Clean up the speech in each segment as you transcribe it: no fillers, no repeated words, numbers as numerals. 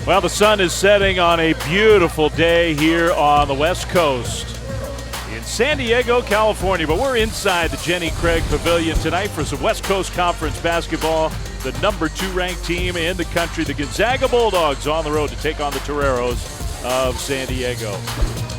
Well, the sun is setting on a beautiful day here on the West Coast in San Diego, California. But we're inside the Jenny Craig Pavilion tonight for some West Coast Conference basketball. The number 2 ranked team in the country, the Gonzaga Bulldogs, on the road to take on the Toreros of San Diego.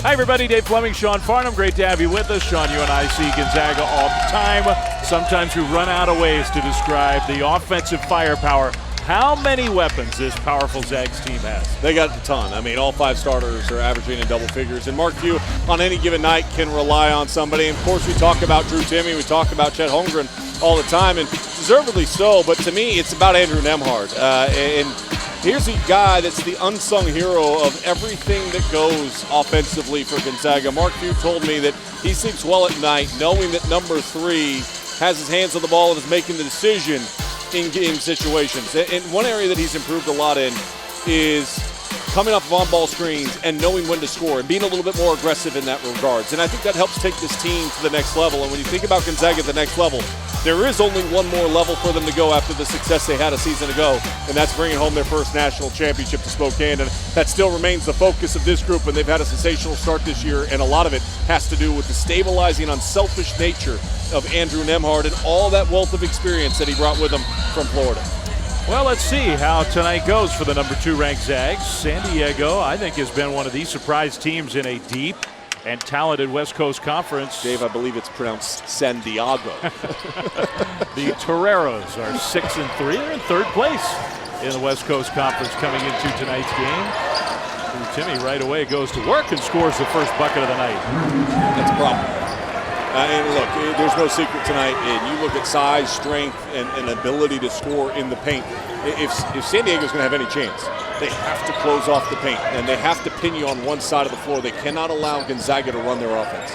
Hi, everybody. Dave Fleming, Sean Farnham. Great to have you with us. Sean, you and I see Gonzaga all the time. Sometimes we run out of ways to describe the offensive firepower. How many weapons this powerful Zags team has? They got a ton. I mean, all 5 starters are averaging in double figures. And Mark Few, on any given night, can rely on somebody. And of course, we talk about Drew Timme. We talk about Chet Holmgren all the time, and deservedly so. But to me, it's about Andrew Nembhard. And here's a guy that's the unsung hero of everything that goes offensively for Gonzaga. Mark Few told me that he sleeps well at night knowing that number 3 has his hands on the ball and is making the decision in game situations. And one area that he's improved a lot in is coming up of on-ball screens and knowing when to score and being a little bit more aggressive in that regards. And I think that helps take this team to the next level. And when you think about Gonzaga at the next level, there is only one more level for them to go after the success they had a season ago, and that's bringing home their first national championship to Spokane. And that still remains the focus of this group, and they've had a sensational start this year, and a lot of it has to do with the stabilizing, unselfish nature of Andrew Nembhard and all that wealth of experience that he brought with him from Florida. Well, let's see how tonight goes for the number 2 ranked Zags. San Diego, I think, has been one of the surprise teams in a deep and talented West Coast Conference. Dave, I believe it's pronounced San Diego. The Toreros are 6-3. They're in 3rd place in the West Coast Conference coming into tonight's game. Timme right away goes to work and scores the first bucket of the night. That's a problem. And look, there's no secret tonight. And you look at size, strength, and ability to score in the paint. If San Diego's going to have any chance, they have to close off the paint, and they have to pin you on one side of the floor. They cannot allow Gonzaga to run their offense.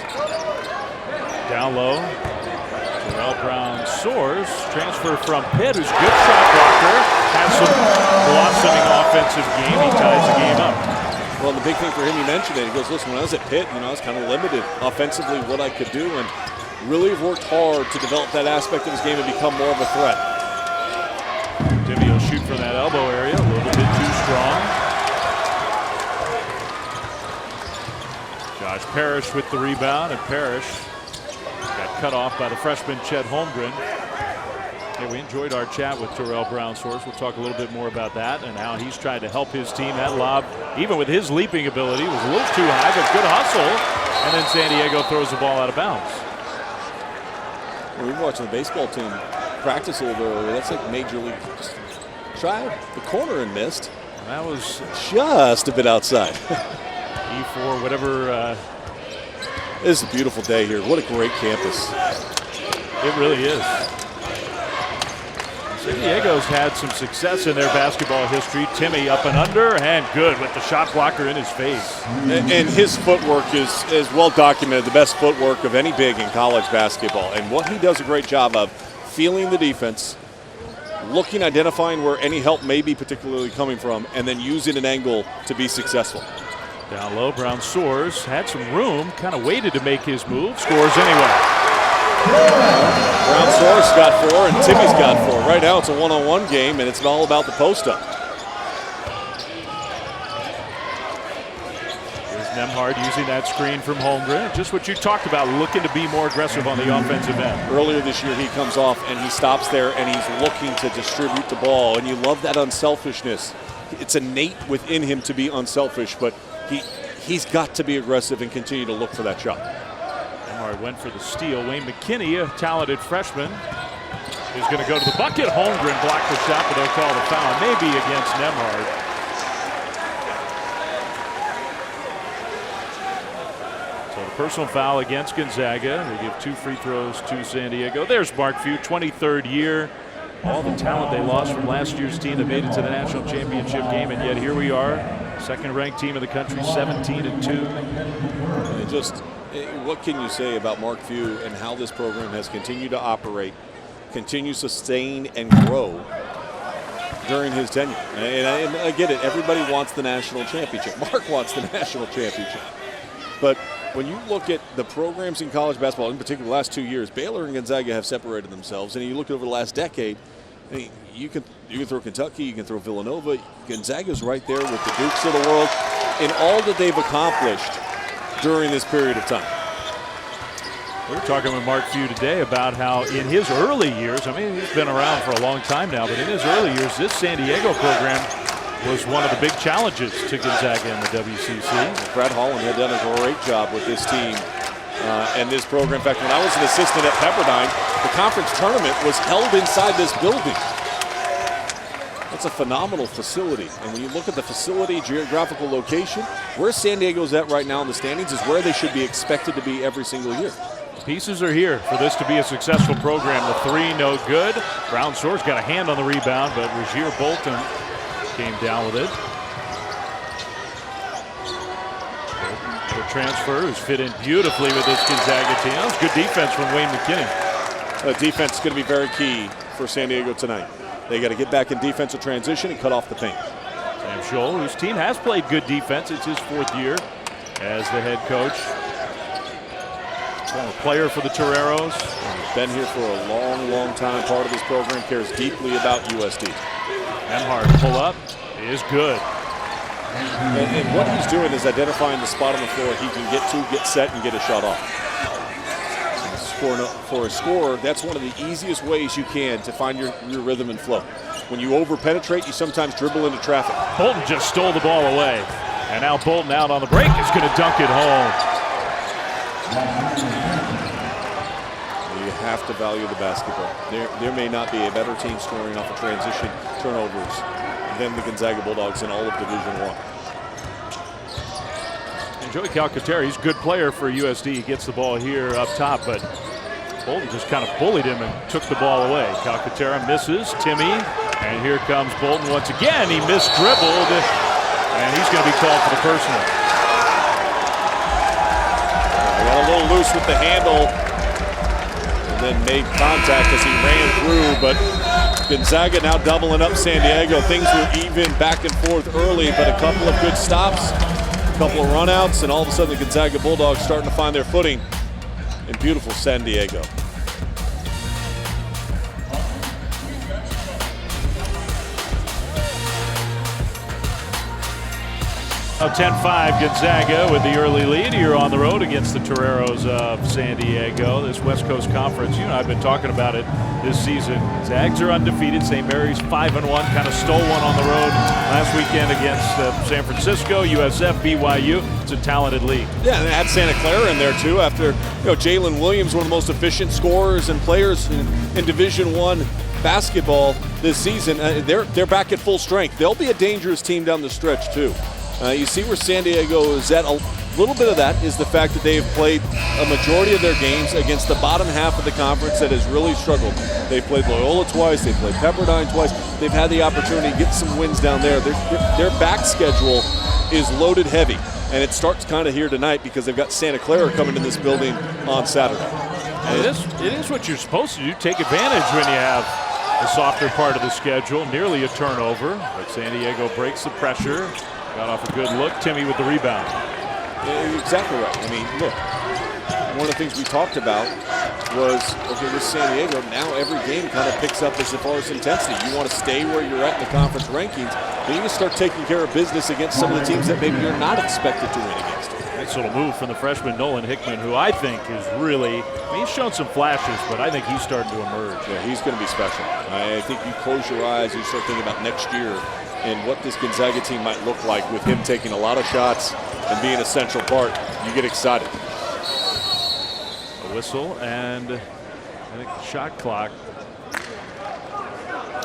Down low, Terrell Brown soars. Transfer from Pitt, who's a good shot blocker. Has some blossoming offensive game. He ties the game up. Well, the big thing for him, he mentioned it. He goes, listen, when I was at Pitt, I was kind of limited offensively what I could do, and really have worked hard to develop that aspect of his game and become more of a threat. Timme will shoot from that elbow area, a little bit too strong. Josh Parrish with the rebound, and Parrish got cut off by the freshman Chet Holmgren. Hey, we enjoyed our chat with Terrell Brown Source. We'll talk a little bit more about that and how he's tried to help his team. That lob, even with his leaping ability, was a little too high, but good hustle. And then San Diego throws the ball out of bounds. We were watching the baseball team practice a little bit earlier. That's like Major League. Just tried the corner and missed. And that was just a bit outside. E4, whatever. This is a beautiful day here. What a great campus. It really is. San Diego's had some success in their basketball history. Timme up and under, and good with the shot blocker in his face. And his footwork is well documented, the best footwork of any big in college basketball. And what he does a great job of, feeling the defense, looking, identifying where any help may be particularly coming from, and then using an angle to be successful. Down low, Brown soars, had some room, kind of waited to make his move, scores anyway. Brown Source got 4 and Timme's got 4. Right now it's a one-on-one game, and it's all about the post-up. Here's Nembhard using that screen from Holmgren. Just what you talked about, looking to be more aggressive on the offensive end. Earlier this year he comes off and he stops there and he's looking to distribute the ball, and you love that unselfishness. It's innate within him to be unselfish, but he's got to be aggressive and continue to look for that shot. Nembhard went for the steal. Wayne McKinney, a talented freshman, is going to go to the bucket. Holmgren blocked the shot, but they'll call the foul, maybe against Nembhard. So the personal foul against Gonzaga. They give 2 free throws to San Diego. There's Mark Few, 23rd year. All the talent they lost from last year's team that made it to the national championship game, and yet here we are, second-ranked team in the country, 17-2. And just, what can you say about Mark Few and how this program has continued to operate, continue to sustain and grow during his tenure? And I get it. Everybody wants the national championship. Mark wants the national championship. But when you look at the programs in college basketball, in particular the last 2 years, Baylor and Gonzaga have separated themselves. And you look over the last decade, I mean, you can throw Kentucky, you can throw Villanova. Gonzaga's right there with the Dukes of the world in all that they've accomplished during this period of time. We were talking with Mark Few today about how in his early years, I mean, he's been around for a long time now, but in his early years, this San Diego program was one of the big challenges to Gonzaga in the WCC. Brad Holland had done a great job with this team and this program. In fact, when I was an assistant at Pepperdine, the conference tournament was held inside this building. It's a phenomenal facility. And when you look at the facility, geographical location, where San Diego's at right now in the standings is where they should be expected to be every single year. Pieces are here for this to be a successful program. The three, no good. Brown Sore's got a hand on the rebound, but Rozier Bolton came down with it. The transfer who's fit in beautifully with this Gonzaga team. That was good defense from Wayne McKinney. Defense is going to be very key for San Diego tonight. They got to get back in defensive transition and cut off the paint. Sam Scholl, whose team has played good defense. It's his 4th year as the head coach. Former player for the Toreros. Been here for a long, long time. Part of this program, cares deeply about USD. Emhart pull up is good. And what he's doing is identifying the spot on the floor he can get to, get set, and get a shot off. For a scorer, that's one of the easiest ways you can to find your rhythm and flow. When you over-penetrate, you sometimes dribble into traffic. Bolton just stole the ball away. And now Bolton out on the break is going to dunk it home. You have to value the basketball. There may not be a better team scoring off of transition turnovers than the Gonzaga Bulldogs in all of Division I. And Joey Calcaterra, he's a good player for USD. He gets the ball here up top, but Bolton just kind of bullied him and took the ball away. Calcaterra misses. Timmy, and here comes Bolton once again. He missed-dribbled, and he's going to be called for the personal. Got a little loose with the handle and then made contact as he ran through, but Gonzaga now doubling up San Diego. Things were even back and forth early, but a couple of good stops, a couple of runouts, and all of a sudden the Gonzaga Bulldogs starting to find their footing in beautiful San Diego. 10-5 Gonzaga with the early lead here on the road against the Toreros of San Diego. This West Coast Conference, you know, I've been talking about it this season. Zags are undefeated. St. Mary's 5-1, kind of stole one on the road last weekend against San Francisco, USF, BYU. It's a talented league. Yeah, and they had Santa Clara in there too after, Jalen Williams, one of the most efficient scorers and players in Division I basketball this season. They're back at full strength. They'll be a dangerous team down the stretch too. You see where San Diego is at. A little bit of that is the fact that they have played a majority of their games against the bottom half of the conference that has really struggled. They've played Loyola twice. They've played Pepperdine twice. They've had the opportunity to get some wins down there. Their back schedule is loaded heavy, and it starts kind of here tonight because they've got Santa Clara coming to this building on Saturday. It is what you're supposed to do. Take advantage when you have the softer part of the schedule. Nearly a turnover, but San Diego breaks the pressure. Got off a good look. Timmy with the rebound. Yeah, exactly right. I mean, look, one of the things we talked about was, okay, with San Diego, now every game kind of picks up as far as intensity. You want to stay where you're at in the conference rankings, then you can start taking care of business against some of the teams that maybe you're not expected to win against. Nice little move from the freshman Nolan Hickman, who I think is really, he's shown some flashes, but I think he's starting to emerge. Yeah, he's going to be special. I think you close your eyes, you start thinking about next year and what this Gonzaga team might look like with him taking a lot of shots and being a central part. You get excited. A whistle and I think the shot clock.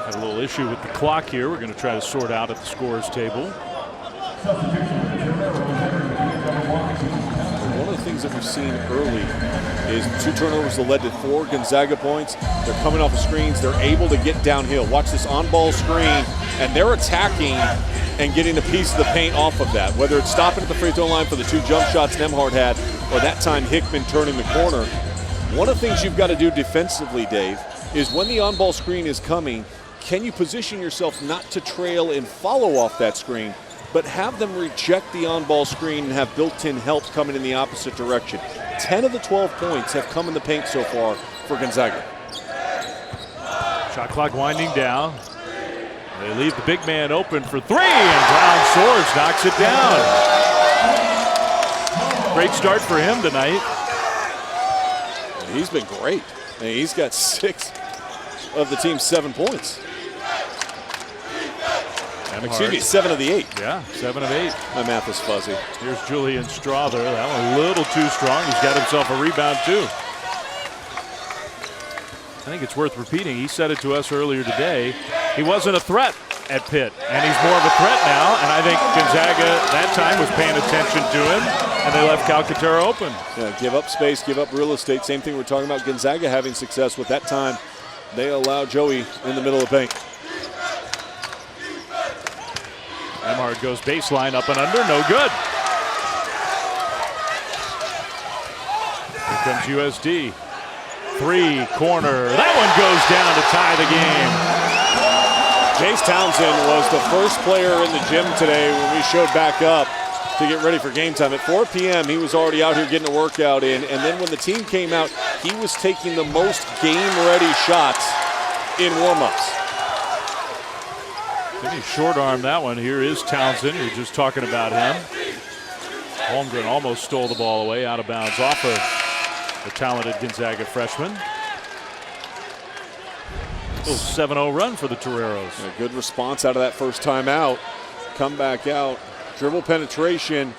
Had a little issue with the clock here. We're going to try to sort out at the scorers table. One of the things that we've seen early is 2 turnovers that led to 4 Gonzaga points. They're coming off of screens. They're able to get downhill. Watch this on-ball screen, and they're attacking and getting a piece of the paint off of that, whether it's stopping at the free throw line for the 2 jump shots Nembhard had, or that time Hickman turning the corner. One of the things you've got to do defensively, Dave, is when the on-ball screen is coming, can you position yourself not to trail and follow off that screen, but have them reject the on-ball screen and have built-in help coming in the opposite direction. 10 of the 12 points have come in the paint so far for Gonzaga. Shot clock winding down. They leave the big man open for three, and Brown soars, knocks it down. Great start for him tonight. He's been great. I mean, he's got 6 of the team's 7 points. Excuse me, 7 of the 8. Yeah, 7 of 8. My math is fuzzy. Here's Julian Strother. That one a little too strong. He's got himself a rebound too. I think it's worth repeating. He said it to us earlier today. He wasn't a threat at Pitt, and he's more of a threat now. And I think Gonzaga that time was paying attention to him, and they left Calcaterra open. Yeah, give up space, give up real estate. Same thing we're talking about Gonzaga having success with that time. They allow Joey in the middle of the paint. Emhart goes baseline up and under, no good. Here comes USD. 3, corner. That one goes down to tie the game. Jace Townsend was the first player in the gym today when we showed back up to get ready for game time. At 4 p.m., he was already out here getting a workout in. And then when the team came out, he was taking the most game-ready shots in warm-ups. He short-armed that one. Here is Townsend. You're just talking about him. Holmgren almost stole the ball away, out of bounds off of the talented Gonzaga freshman. A 7-0 run for the Toreros. A good response out of that first time out. Come back out. Dribble penetration.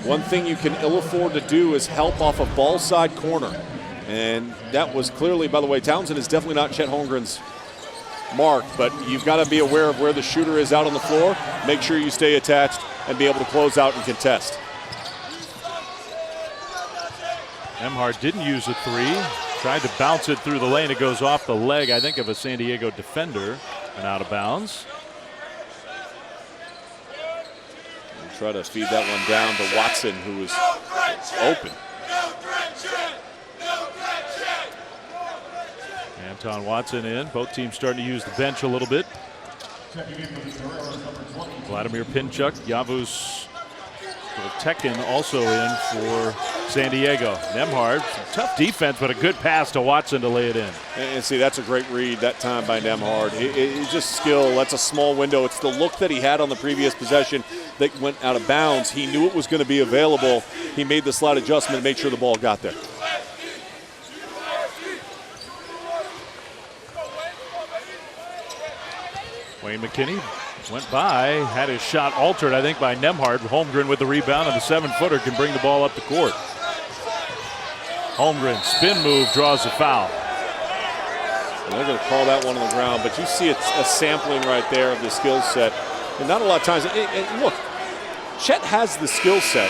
One thing you can ill afford to do is help off a ball side corner. And that was clearly, by the way, Townsend is definitely not Chet Holmgren's mark, but you've got to be aware of where the shooter is out on the floor. Make sure you stay attached and be able to close out and contest. Emhart didn't use a 3. Tried to bounce it through the lane. It goes off the leg, I think, of a San Diego defender and out of bounds. And try to feed that one down to Watson, who was open. Anton Watson in. Both teams starting to use the bench a little bit. Vladimir Pinchuk, Yavuz Tekin also in for San Diego. Nemhard, tough defense, but a good pass to Watson to lay it in. And see, that's a great read that time by Nemhard. It's just skill. That's a small window. It's the look that he had on the previous possession that went out of bounds. He knew it was going to be available. He made the slight adjustment to make sure the ball got there. Wayne McKinney went by, had his shot altered, I think, by Nemhard. Holmgren with the rebound, and the 7-footer can bring the ball up the court. Holmgren, spin move, draws a foul. And they're going to call that one on the ground, but you see a sampling right there of the skill set. And not a lot of times, and look, Chet has the skill set,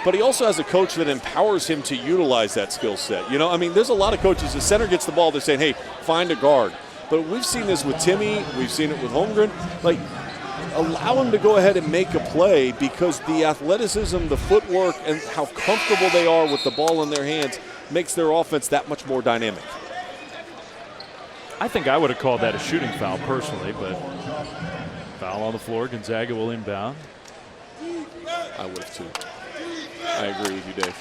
but he also has a coach that empowers him to utilize that skill set. You know, I mean, there's a lot of coaches, the center gets the ball, they're saying, hey, find a guard. But we've seen this with Timmy, we've seen it with Holmgren. Like, allow him to go ahead and make a play because the athleticism, the footwork, and how comfortable they are with the ball in their hands makes their offense that much more dynamic. I think I would have called that a shooting foul personally, but foul on the floor. Gonzaga will inbound. I would have too. I agree with you, Dave.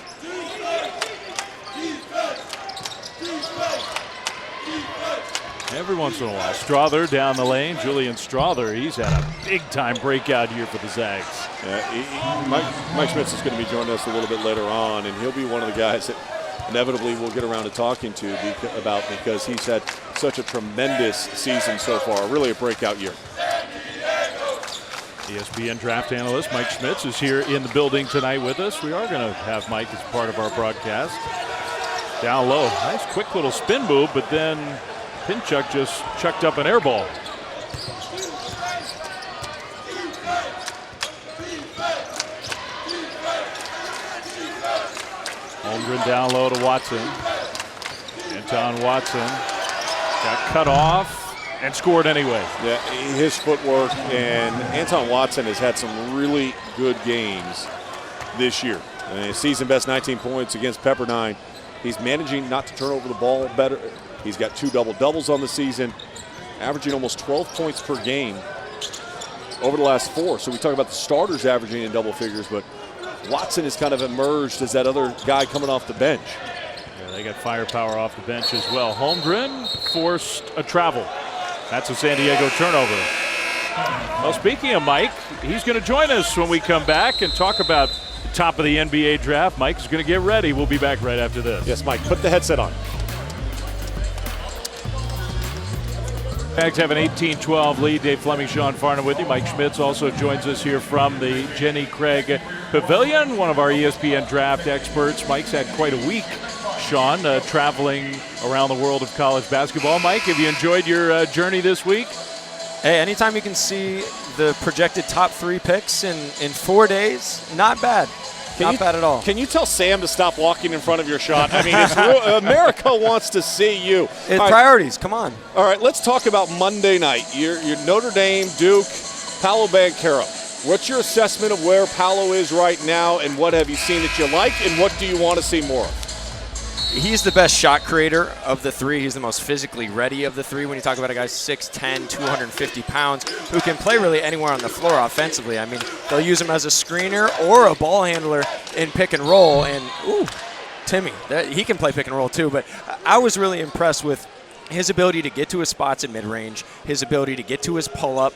Every once in a while. Strother down the lane. Julian Strother, he's had a big-time breakout year for the Zags. Yeah, Mike Schmitz is going to be joining us a little bit later on, and he'll be one of the guys that inevitably we'll get around to talking to about because he's had such a tremendous season so far. Really a breakout year. ESPN draft analyst Mike Schmitz is here in the building tonight with us. We are going to have Mike as part of our broadcast. Down low. Nice quick little spin move, but then Pinchuk just chucked up an air ball. Holmgren down low to Watson. Anton Watson got cut off and scored anyway. Yeah, his footwork, and Anton Watson has had some really good games this year. Season best 19 points against Pepperdine. He's managing not to turn over the ball better. He's got 2 double-doubles on the season, averaging almost 12 points per game over the last 4. So we talk about the starters averaging in double figures, but Watson has kind of emerged as that other guy coming off the bench. Yeah, they got firepower off the bench as well. Holmgren forced a travel. That's a San Diego turnover. Well, speaking of Mike, he's going to join us when we come back and talk about the top of the NBA draft. Mike's going to get ready. We'll be back right after this. Yes, Mike, put the headset on. Zags have an 18-12 lead. Dave Fleming, Sean Farnham with you. Mike Schmitz also joins us here from the Jenny Craig Pavilion, one of our ESPN draft experts. Mike's had quite a week, Sean, traveling around the world of college basketball. Mike, have you enjoyed your journey this week? Hey, anytime you can see the projected top 3 picks in 4 days, not bad. Not bad at all. Can you tell Sam to stop walking in front of your shot? I mean, America wants to see you. Priorities, come on. All right, let's talk about Monday night. Your Notre Dame, Duke, Paolo Banchero. What's your assessment of where Paolo is right now, and what have you seen that you like, and what do you want to see more of? He's the best shot creator of the 3. He's the most physically ready of the 3. When you talk about a guy 6'10", 250 pounds, who can play really anywhere on the floor offensively. I mean, they'll use him as a screener or a ball handler in pick and roll. And, ooh, Timmy, he can play pick and roll too. But I was really impressed with his ability to get to his spots in mid-range, his ability to get to his pull-up,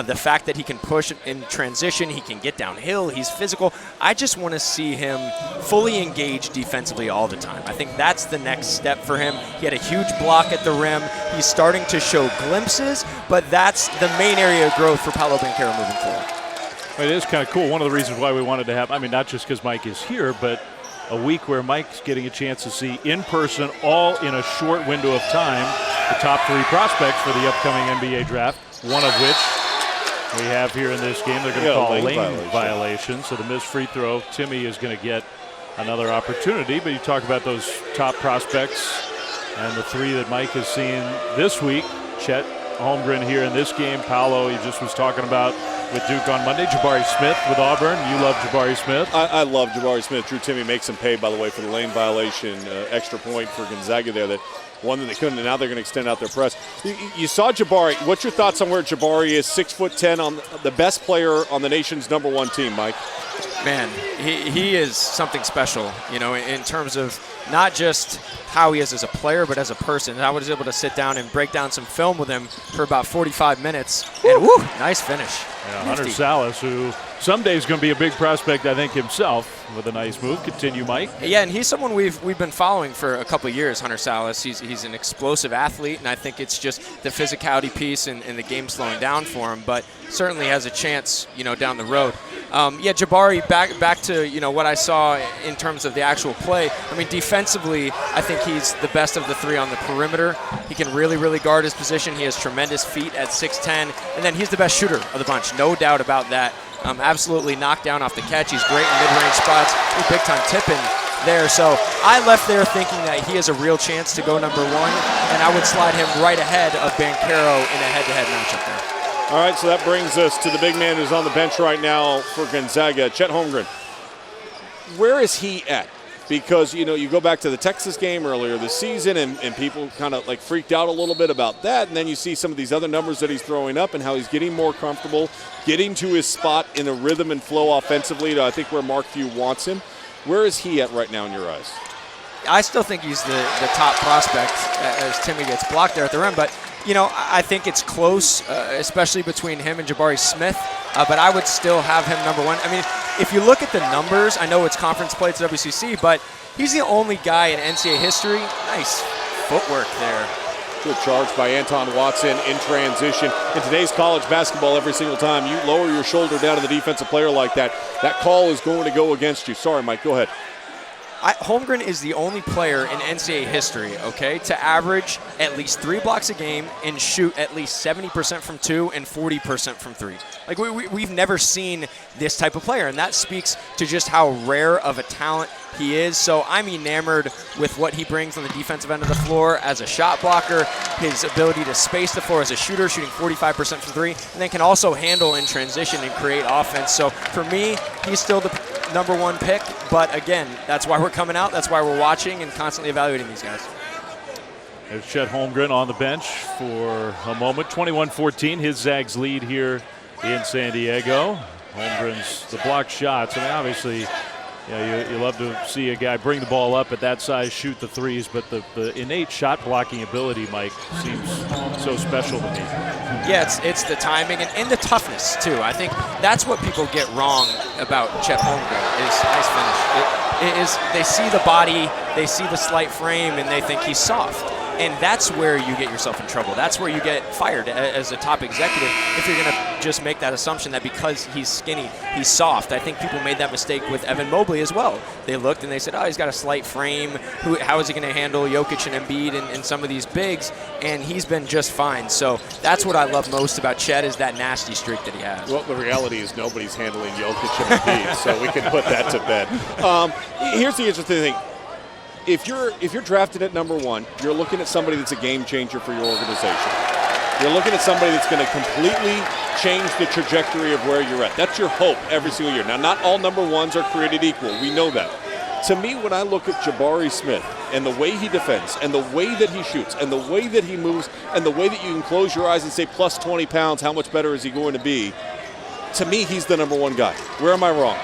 the fact that he can push in transition, he can get downhill, he's physical. I just want to see him fully engaged defensively all the time. I think that's the next step for him. He had a huge block at the rim. He's starting to show glimpses, but that's the main area of growth for Paolo Banchero moving forward. It is kind of cool. One of the reasons why we wanted to have, I mean, not just because Mike is here, but a week where Mike's getting a chance to see in person, all in a short window of time, the top 3 prospects for the upcoming NBA draft, one of which we have here in this game. They're going to call a lane violation. So the missed free throw, Timmy is going to get another opportunity. But you talk about those top prospects and the 3 that Mike has seen this week. Chet Holmgren here in this game. Paolo, he just was talking about with Duke on Monday. Jabari Smith with Auburn. You love Jabari Smith. I love Jabari Smith. Drew Timmy makes him pay, by the way, for the lane violation. Extra point for Gonzaga there. That one that they couldn't, and now they're going to extend out their press. You saw Jabari. What's your thoughts on where Jabari is? 6'10", on the best player on the nation's #1 team, Mike. Man, he is something special, you know, in terms of not just how he is as a player, but as a person. I was able to sit down and break down some film with him for about 45 minutes. And woo, nice finish. Yeah, Hunter Salas, who someday is going to be a big prospect, I think, himself, with a nice move. Continue, Mike. Yeah, and he's someone we've been following for a couple of years, Hunter Salas. He's an explosive athlete, and I think it's just the physicality piece and the game slowing down for him, but certainly has a chance, you know, down the road. Yeah, Jabari, back to, you know, what I saw in terms of the actual play. I mean, defensively, I think he's the best of the 3 on the perimeter. He can really, really guard his position. He has tremendous feet at 6'10", and then he's the best shooter of the bunch, no doubt about that. Absolutely knocked down off the catch. He's great in mid-range spots. Big-time tipping there. So I left there thinking that he has a real chance to go #1, and I would slide him right ahead of Banchero in a head-to-head matchup there. All right, so that brings us to the big man who's on the bench right now for Gonzaga, Chet Holmgren. Where is he at? Because, you know, you go back to the Texas game earlier this season, and people kind of like freaked out a little bit about that. And then you see some of these other numbers that he's throwing up and how he's getting more comfortable, getting to his spot in a rhythm and flow offensively to, I think, where Mark Few wants him. Where is he at right now in your eyes? I still think he's the top prospect as Timmy gets blocked there at the rim. But, you know, I think it's close, especially between him and Jabari Smith. But I would still have him #1. I mean, if you look at the numbers, I know it's conference play to WCC, but he's the only guy in NCAA history. Nice footwork there. Good charge by Anton Watson in transition. In today's college basketball, every single time you lower your shoulder down to the defensive player like that, that call is going to go against you. Sorry, Mike, go ahead. Holmgren is the only player in NCAA history, okay, to average at least 3 blocks a game and shoot at least 70% from 2 and 40% from 3. Like, we've never seen this type of player, and that speaks to just how rare of a talent he is. So I'm enamored with what he brings on the defensive end of the floor as a shot blocker, his ability to space the floor as a shooter, shooting 45% from 3, and then can also handle in transition and create offense. So for me, he's still the #1 pick, but again, that's why we're coming out, that's why we're watching and constantly evaluating these guys. There's Chet Holmgren on the bench for a moment. 21-14, his Zags lead here in San Diego. Holmgren's the block shots. I mean, obviously, Yeah, you love to see a guy bring the ball up at that size, shoot the threes, but the innate shot blocking ability, Mike, seems so special to me. Yeah, it's the timing and the toughness, too. I think that's what people get wrong about Chet Holmgren is nice finish. It is they see the body, they see the slight frame, and they think he's soft. And that's where you get yourself in trouble. That's where you get fired as a top executive if you're going to just make that assumption that because he's skinny, he's soft. I think people made that mistake with Evan Mobley as well. They looked and they said, oh, he's got a slight frame. How is he going to handle Jokic and Embiid and some of these bigs? And he's been just fine. So that's what I love most about Chet is that nasty streak that he has. Well, the reality is nobody's handling Jokic and Embiid, so we can put that to bed. Here's the interesting thing. If you're drafted at number 1, you're looking at somebody that's a game changer for your organization. You're looking at somebody that's going to completely change the trajectory of where you're at. That's your hope every single year. Now, not all number 1s are created equal. We know that. To me, when I look at Jabari Smith and the way he defends and the way that he shoots and the way that he moves and the way that you can close your eyes and say plus 20 pounds, how much better is he going to be? To me, he's the number 1 guy. Where am I wrong?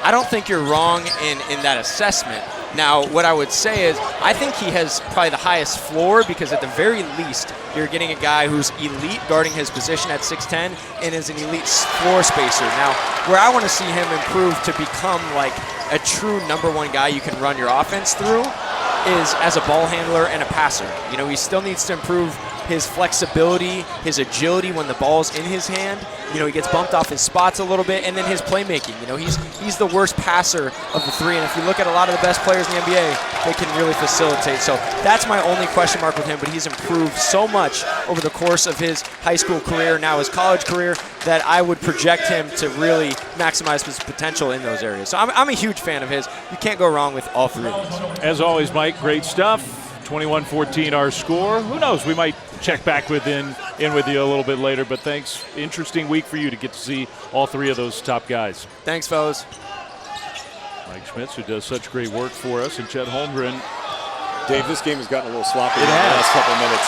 I don't think you're wrong in that assessment. Now, what I would say is I think he has probably the highest floor because at the very least, you're getting a guy who's elite guarding his position at 6'10" and is an elite floor spacer. Now, where I want to see him improve to become like a true number 1 guy you can run your offense through is as a ball handler and a passer. You know, he still needs to improve his flexibility, his agility when the ball's in his hand. You know, he gets bumped off his spots a little bit, and then his playmaking. You know, he's the worst passer of the 3, and if you look at a lot of the best players in the NBA, they can really facilitate. So that's my only question mark with him, but he's improved so much over the course of his high school career, now his college career, that I would project him to really maximize his potential in those areas. So I'm a huge fan of his. You can't go wrong with all 3 of these. As always, Mike, great stuff. 21-14 our score. Who knows? We might check back in with you a little bit later, but thanks. Interesting week for you to get to see all 3 of those top guys. Thanks, fellas. Mike Schmitz, who does such great work for us, and Chet Holmgren. Dave, this game has gotten a little sloppy in the last couple minutes.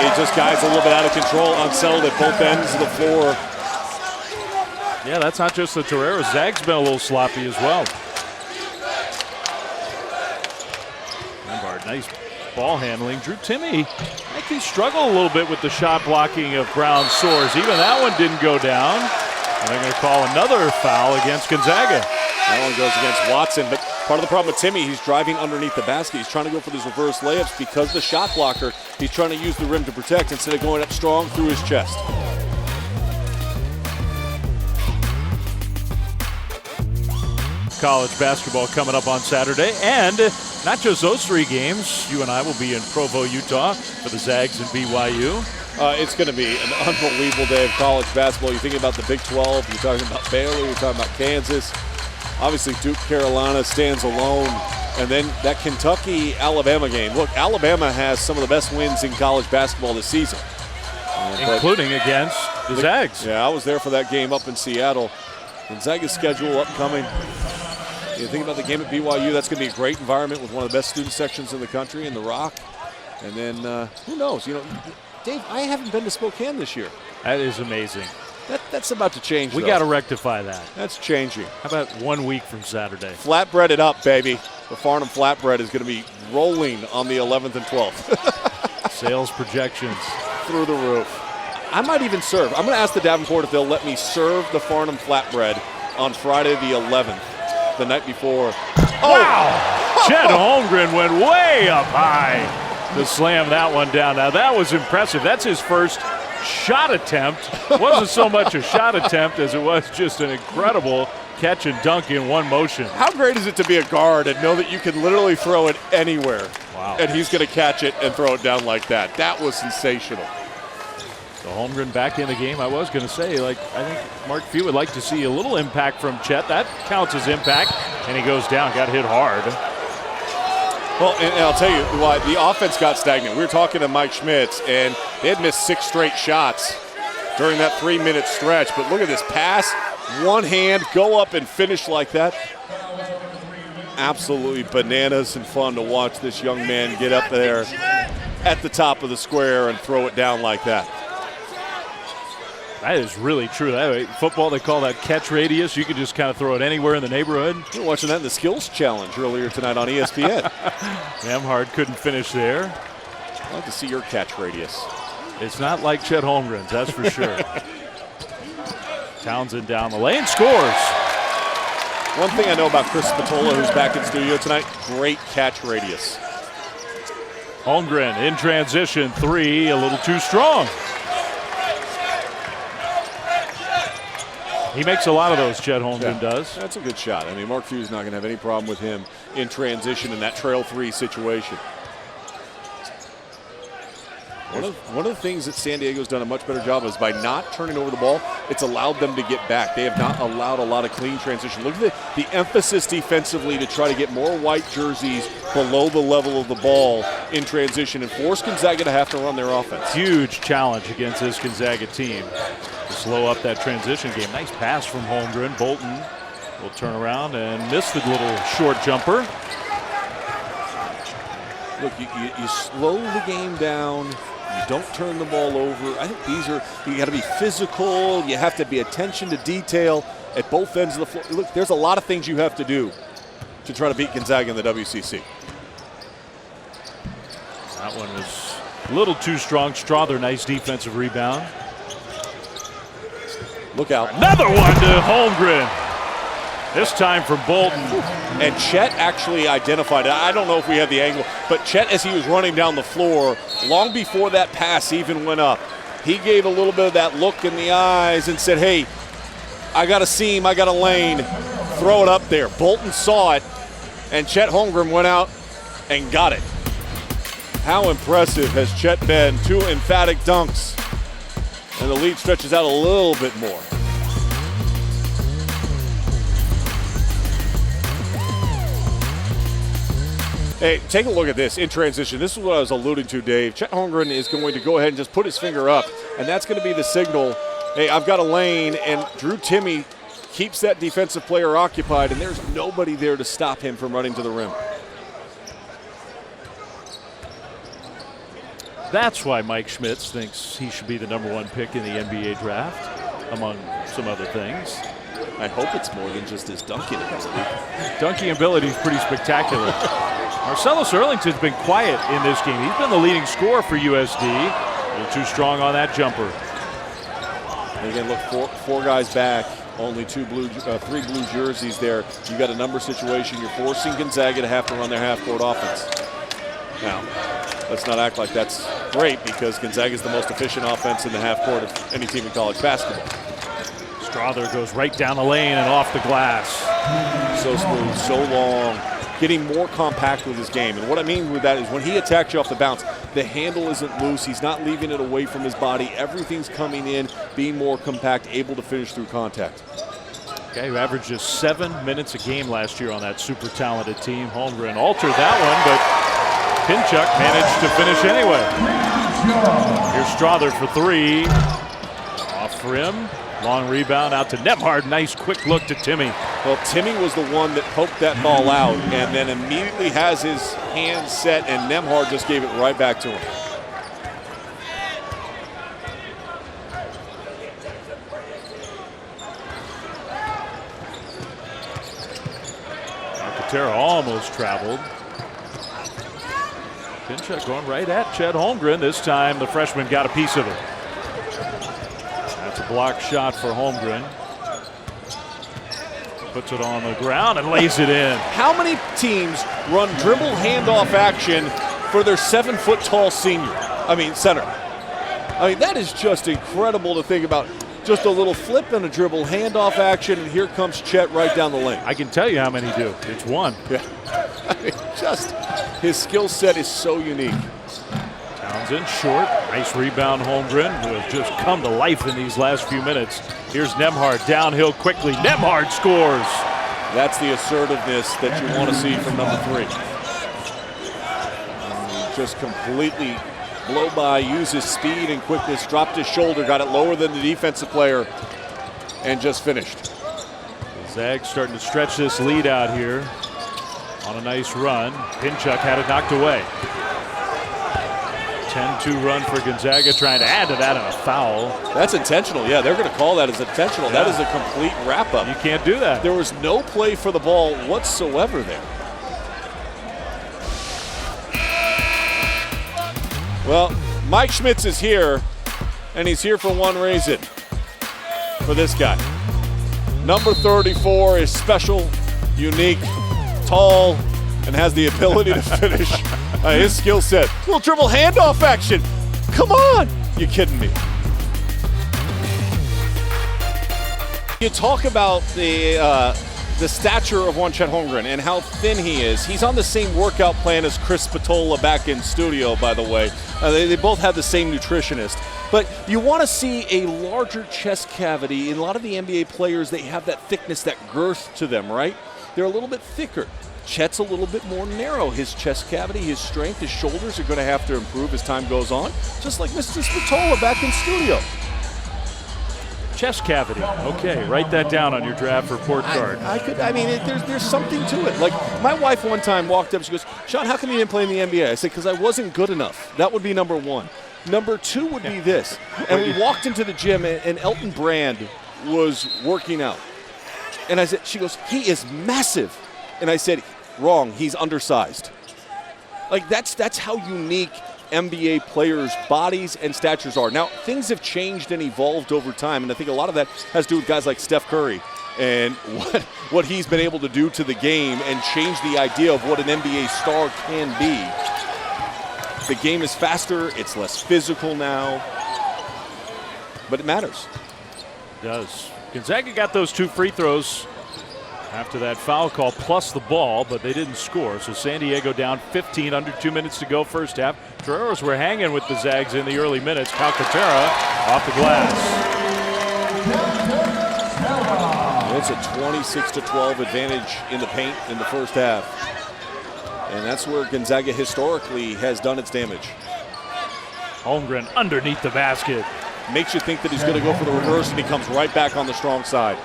It just guys a little bit out of control, unsettled at both ends of the floor. Yeah, that's not just the Torero. Zag's been a little sloppy as well. Lombard, nice ball handling. Drew Timme, I think he struggled a little bit with the shot blocking of Brown Soares. Even that one didn't go down. And they're going to call another foul against Gonzaga. That one goes against Watson, but part of the problem with Timme, he's driving underneath the basket. He's trying to go for these reverse layups because the shot blocker, he's trying to use the rim to protect instead of going up strong through his chest. College basketball coming up on Saturday, and not just those 3 games. You and I will be in Provo, Utah for the Zags and BYU. It's going to be an unbelievable day of college basketball. You're thinking about the Big 12. You're talking about Baylor. You're talking about Kansas. Obviously, Duke, Carolina stands alone. And then that Kentucky-Alabama game. Look, Alabama has some of the best wins in college basketball this season. Including against the Zags. Yeah, I was there for that game up in Seattle. Gonzaga's schedule upcoming. You think about the game at BYU, that's going to be a great environment with one of the best student sections in the country in the Rock. And then, who knows? You know, Dave, I haven't been to Spokane this year. That is amazing. That's about to change, We got to rectify that. That's changing. How about 1 week from Saturday? Flatbread it up, baby. The Farnham Flatbread is going to be rolling on the 11th and 12th. Sales projections. Through the roof. I might even serve. I'm going to ask the Davenport if they'll let me serve the Farnham Flatbread on Friday the 11th, the night before. Wow! Chet Holmgren went way up high to slam that one down. Now, that was impressive. That's his first shot attempt. Wasn't so much a shot attempt as it was just an incredible catch and dunk in one motion. How great is it to be a guard and know that you can literally throw it anywhere? Wow. And he's going to catch it and throw it down like that. That was sensational. So Holmgren back in the game. I was going to say, I think Mark Few would like to see a little impact from Chet. That counts as impact, and he goes down, got hit hard. Well, and I'll tell you why the offense got stagnant. We were talking to Mike Schmitz, and they had missed 6 straight shots during that 3-minute stretch. But look at this pass, one hand, go up and finish like that. Absolutely bananas and fun to watch this young man get up there at the top of the square and throw it down like that. That is really true. Football, they call that catch radius. You can just kind of throw it anywhere in the neighborhood. We were watching that in the skills challenge earlier tonight on ESPN. Nembhard couldn't finish there. I'd like to see your catch radius. It's not like Chet Holmgren's, that's for sure. Townsend down the lane, scores. One thing I know about Chris Spatola, who's back in studio tonight, great catch radius. Holmgren in transition, three, a little too strong. He makes a lot of those, Chet Holmgren does. That's a good shot. I mean, Mark Few's not going to have any problem with him in transition in that trail three situation. One of the things that San Diego's done a much better job is by not turning over the ball, it's allowed them to get back. They have not allowed a lot of clean transition. Look at the emphasis defensively to try to get more white jerseys below the level of the ball in transition and force Gonzaga to have to run their offense. Huge challenge against this Gonzaga team to slow up that transition game. Nice pass from Holmgren. Bolton will turn around and miss the little short jumper. Look, you slow the game down. You don't turn the ball over. I think you got to be physical. You have to be attention to detail at both ends of the floor. Look, there's a lot of things you have to do to try to beat Gonzaga in the WCC. That one was a little too strong. Strother, nice defensive rebound. Look out. Another one to Holmgren. This time from Bolton. And Chet actually identified it. I don't know if we had the angle, but Chet, as he was running down the floor, long before that pass even went up, he gave a little bit of that look in the eyes and said, hey, I got a seam, I got a lane, throw it up there. Bolton saw it, and Chet Holmgren went out and got it. How impressive has Chet been? 2 emphatic dunks. And the lead stretches out a little bit more. Hey, take a look at this in transition. This is what I was alluding to, Dave. Chet Holmgren is going to go ahead and just put his finger up, and that's going to be the signal. Hey, I've got a lane, and Drew Timme keeps that defensive player occupied, and there's nobody there to stop him from running to the rim. That's why Mike Schmitz thinks he should be the #1 pick in the NBA draft, among some other things. I hope it's more than just his dunking ability. Dunking ability is pretty spectacular. Marcellus Earlington's been quiet in this game. He's been the leading scorer for USD. A little too strong on that jumper. And again, look, four guys back, only 3 blue jerseys there. You got a number situation. You're forcing Gonzaga to have to run their half-court offense. Now, let's not act like that's great because Gonzaga is the most efficient offense in the half-court of any team in college basketball. Strother goes right down the lane and off the glass. So smooth, so long, getting more compact with his game. And what I mean with that is when he attacks you off the bounce, the handle isn't loose. He's not leaving it away from his body. Everything's coming in, being more compact, able to finish through contact. Guy who averaged just 7 minutes a game last year on that super talented team. Holmgren altered that one, but Pinchuk managed to finish anyway. Here's Strother for 3. Off rim. Long rebound out to Nembhard. Nice quick look to Timme. Well, Timme was the one that poked that ball out and then immediately has his hand set, and Nembhard just gave it right back to him. Alcantara almost traveled. Pinchuk going right at Chet Holmgren. This time the freshman got a piece of it. That's a block shot for Holmgren. Puts it on the ground and lays it in. How many teams run dribble handoff action for their 7-foot-tall center? I mean, that is just incredible to think about. Just a little flip and a dribble handoff action, and here comes Chet right down the lane. I can tell you how many do. It's one. Yeah. I mean, just his skill set is so unique. Townsend short. Nice rebound, Holmgren, who has just come to life in these last few minutes. Here's Nembhard downhill quickly. Nembhard scores. That's the assertiveness that you want to see from #3. Just completely blow by, used his speed and quickness, dropped his shoulder, got it lower than the defensive player, and just finished. Zag starting to stretch this lead out here on a nice run. Pinchuk had it knocked away. 10-2 run for Gonzaga, trying to add to that on a foul. That's intentional. Yeah, they're going to call that as intentional. Yeah. That is a complete wrap-up. You can't do that. There was no play for the ball whatsoever there. Well, Mike Schmitz is here, and he's here for one reason, for this guy. Number 34 is special, unique, tall, and has the ability to finish his skill set. Little dribble handoff action. Come on. You kidding me? You talk about the stature of one Chet Holmgren and how thin he is. He's on the same workout plan as Chris Spatola back in studio, by the way. They both have the same nutritionist. But you want to see a larger chest cavity. In a lot of the NBA players, they have that thickness, that girth to them, right? They're a little bit thicker. Chet's a little bit more narrow. His chest cavity, his strength, his shoulders are going to have to improve as time goes on, just like Mr. Spatola back in studio. Chest cavity. Okay, write that down on your draft report card. There's something to it. Like, my wife one time walked up, she goes, Sean, how come you didn't play in the NBA? I said, because I wasn't good enough. That would be number one. Number two would be this. And we walked into the gym, and Elton Brand was working out. And I said, she goes, he is massive. And I said, wrong, he's undersized. Like, that's how unique NBA players' bodies and statures are. Now, things have changed and evolved over time, and I think a lot of that has to do with guys like Steph Curry and what he's been able to do to the game and change the idea of what an NBA star can be. The game is faster, it's less physical now, but it matters. It does. Gonzaga got those 2 free throws after that foul call plus the ball, but they didn't score. So San Diego down 15, under 2 minutes to go first half. Toreros were hanging with the Zags in the early minutes. Calcaterra off the glass. It's a 26-12 advantage in the paint in the first half. And that's where Gonzaga historically has done its damage. Holmgren underneath the basket. Makes you think that he's going to go for the reverse, and he comes right back on the strong side.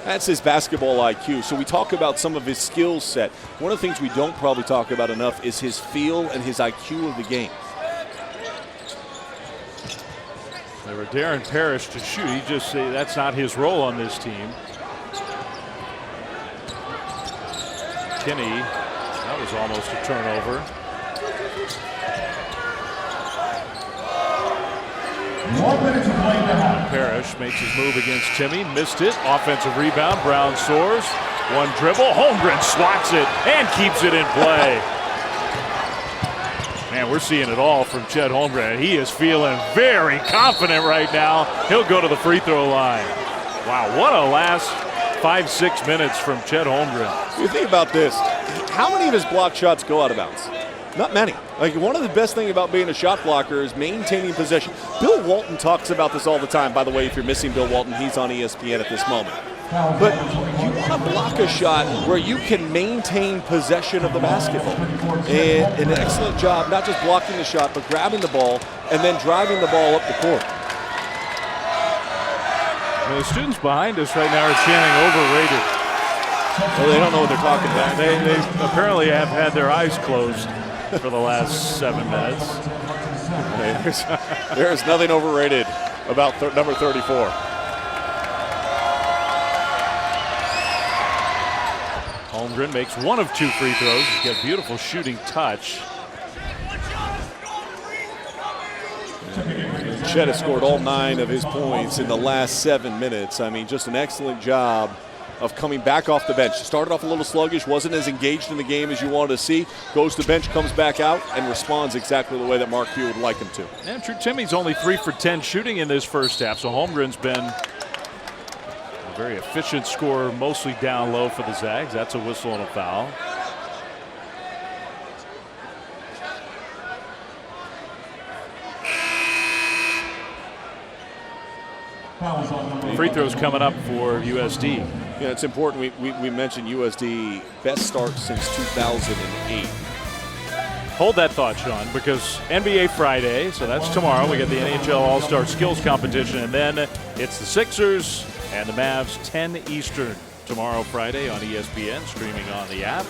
That's his basketball IQ. So we talk about some of his skill set. One of the things we don't probably talk about enough is his feel and his IQ of the game. They were Darren Parrish to shoot. He just say that's not his role on this team. Kinney, that was almost a turnover. Parrish makes his move against Timmy, missed it. Offensive rebound, Brown soars. One dribble, Holmgren swats it and keeps it in play. Man, we're seeing it all from Chet Holmgren. He is feeling very confident right now. He'll go to the free throw line. Wow, what a last 5-6 minutes from Chet Holmgren. You think about this. How many of his blocked shots go out of bounds? Not many. Like, one of the best things about being a shot blocker is maintaining possession. Bill Walton talks about this all the time. By the way, if you're missing Bill Walton, he's on ESPN at this moment. But you want to block a shot where you can maintain possession of the basketball. And an excellent job, not just blocking the shot, but grabbing the ball and then driving the ball up the court. Well, the students behind us right now are chanting overrated. Well, they don't know what they're talking about. They apparently have had their eyes closed for the last 7 minutes. There's nothing overrated about number 34. Holmgren makes 1 of 2 free throws. He's got a beautiful shooting touch. Chet has scored all 9 of his points in the last 7 minutes. I mean, just an excellent job of coming back off the bench. Started off a little sluggish, wasn't as engaged in the game as you wanted to see. Goes to bench, comes back out, and responds exactly the way that Mark Few would like him to. And Drew Timmy's only 3 for 10 shooting in this first half, so Holmgren's been a very efficient scorer, mostly down low for the Zags. That's a whistle and a foul. Free throws coming up for USD. Yeah, it's important. We mentioned USD best start since 2008. Hold that thought, Sean, because NBA Friday, so that's tomorrow. We got the NHL All-Star Skills Competition, and then it's the Sixers and the Mavs 10 Eastern tomorrow, Friday on ESPN, streaming on the app.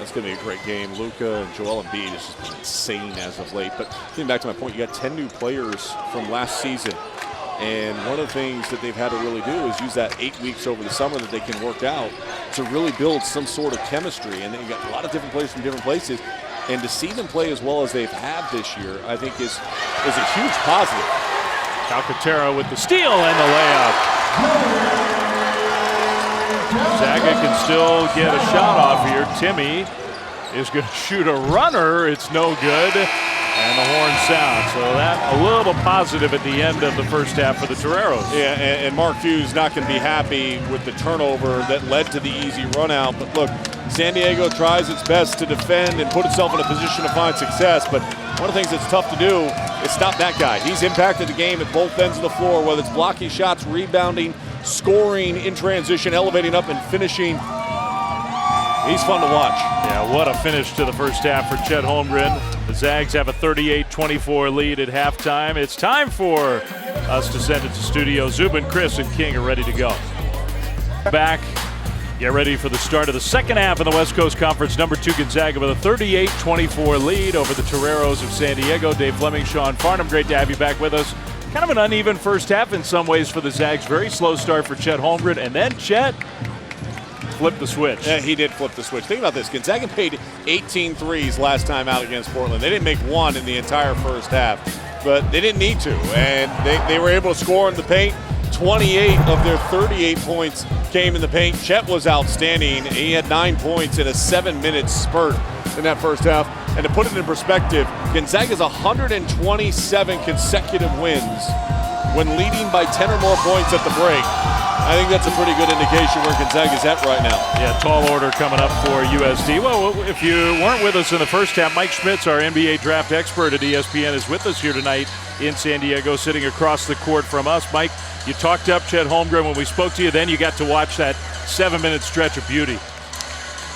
It's going to be a great game. Luka and Joel Embiid has just been insane as of late. But getting back to my point, you got 10 new players from last season. And one of the things that they've had to really do is use that 8 weeks over the summer that they can work out to really build some sort of chemistry. And then you got a lot of different players from different places. And to see them play as well as they've had this year, I think is a huge positive. Calcaterra with the steal and the layup. Gonzaga can still get a shot off here. Timmy is going to shoot a runner. It's no good. And the horn sounds. So that a little positive at the end of the first half for the Toreros. Yeah, and Mark Few's not going to be happy with the turnover that led to the easy run out. But look, San Diego tries its best to defend and put itself in a position to find success. But one of the things that's tough to do is stop that guy. He's impacted the game at both ends of the floor, whether it's blocking shots, rebounding, scoring in transition, elevating up, and finishing. He's fun to watch. Yeah, what a finish to the first half for Chet Holmgren. The Zags have a 38-24 lead at halftime. It's time for us to send it to studio. Zubin, Chris, and King are ready to go. Back. Get ready for the start of the second half of the West Coast Conference. Number 2 Gonzaga with a 38-24 lead over the Toreros of San Diego. Dave Fleming, Sean Farnham, great to have you back with us. Kind of an uneven first half in some ways for the Zags. Very slow start for Chet Holmgren, and then Chet flipped the switch. Yeah, he did flip the switch. Think about this. Gonzaga paid 18 threes last time out against Portland. They didn't make one in the entire first half, but they didn't need to, and they were able to score in the paint. 28 of their 38 points came in the paint. Chet was outstanding. He had 9 points in a 7-minute spurt in that first half. And to put it in perspective, Gonzaga's 127 consecutive wins when leading by 10 or more points at the break. I think that's a pretty good indication where Gonzaga's at right now. Yeah, tall order coming up for USD. Well, if you weren't with us in the first half, Mike Schmitz, our NBA draft expert at ESPN, is with us here tonight in San Diego, sitting across the court from us. Mike, you talked up Chet Holmgren when we spoke to you. Then you got to watch that 7-minute stretch of beauty.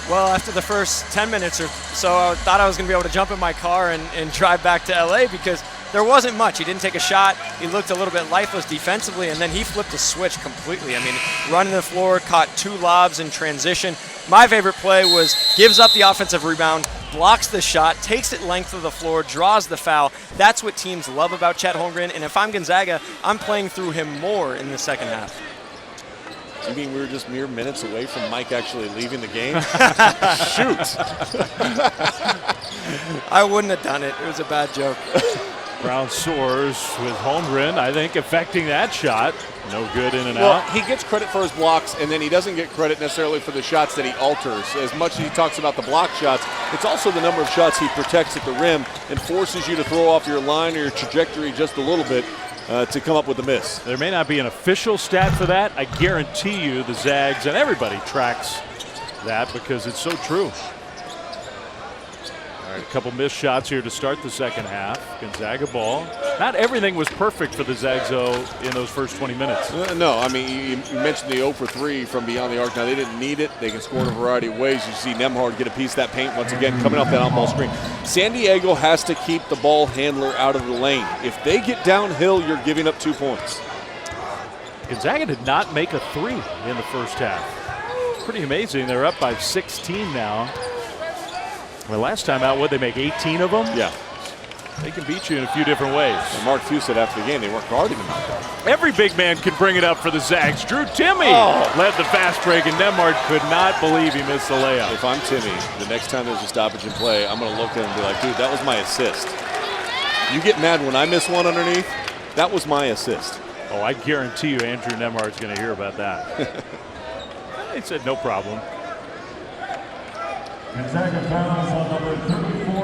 Well, after the first 10 minutes or so, I thought I was going to be able to jump in my car and drive back to LA because there wasn't much. He didn't take a shot. He looked a little bit lifeless defensively, and then he flipped the switch completely. I mean, running the floor, caught 2 lobs in transition. My favorite play was gives up the offensive rebound, blocks the shot, takes it length of the floor, draws the foul. That's what teams love about Chet Holmgren, and if I'm Gonzaga, I'm playing through him more in the second half. You mean we were just mere minutes away from Mike actually leaving the game? Shoot. I wouldn't have done it. It was a bad joke. Brown soars with Holmgren, I think, affecting that shot. No good in and well, out. He gets credit for his blocks, and then he doesn't get credit necessarily for the shots that he alters. As much as he talks about the block shots, it's also the number of shots he protects at the rim and forces you to throw off your line or your trajectory just a little bit to come up with a miss. There may not be an official stat for that. I guarantee you the Zags and everybody tracks that because it's so true. All right, a couple missed shots here to start the second half. Gonzaga ball. Not everything was perfect for the Zags, though, in those first 20 minutes. No, I mean, you mentioned the 0 for 3 from beyond the arc. Now, they didn't need it. They can score in a variety of ways. You see Nembhard get a piece of that paint once again, coming off that on-ball screen. San Diego has to keep the ball handler out of the lane. If they get downhill, you're giving up 2 points. Gonzaga did not make a 3 in the first half. Pretty amazing. They're up by 16 now. Well, last time out, what, they make 18 of them? Yeah. They can beat you in a few different ways. And Mark Few said after the game they weren't guarding him out there. Every big man can bring it up for the Zags. Drew Timmy led the fast break, and Nembhard could not believe he missed the layup. If I'm Timmy, the next time there's a stoppage in play, I'm going to look at him and be like, dude, that was my assist. You get mad when I miss one underneath? That was my assist. Oh, I guarantee you Andrew Nembhard's going to hear about that. He said no problem.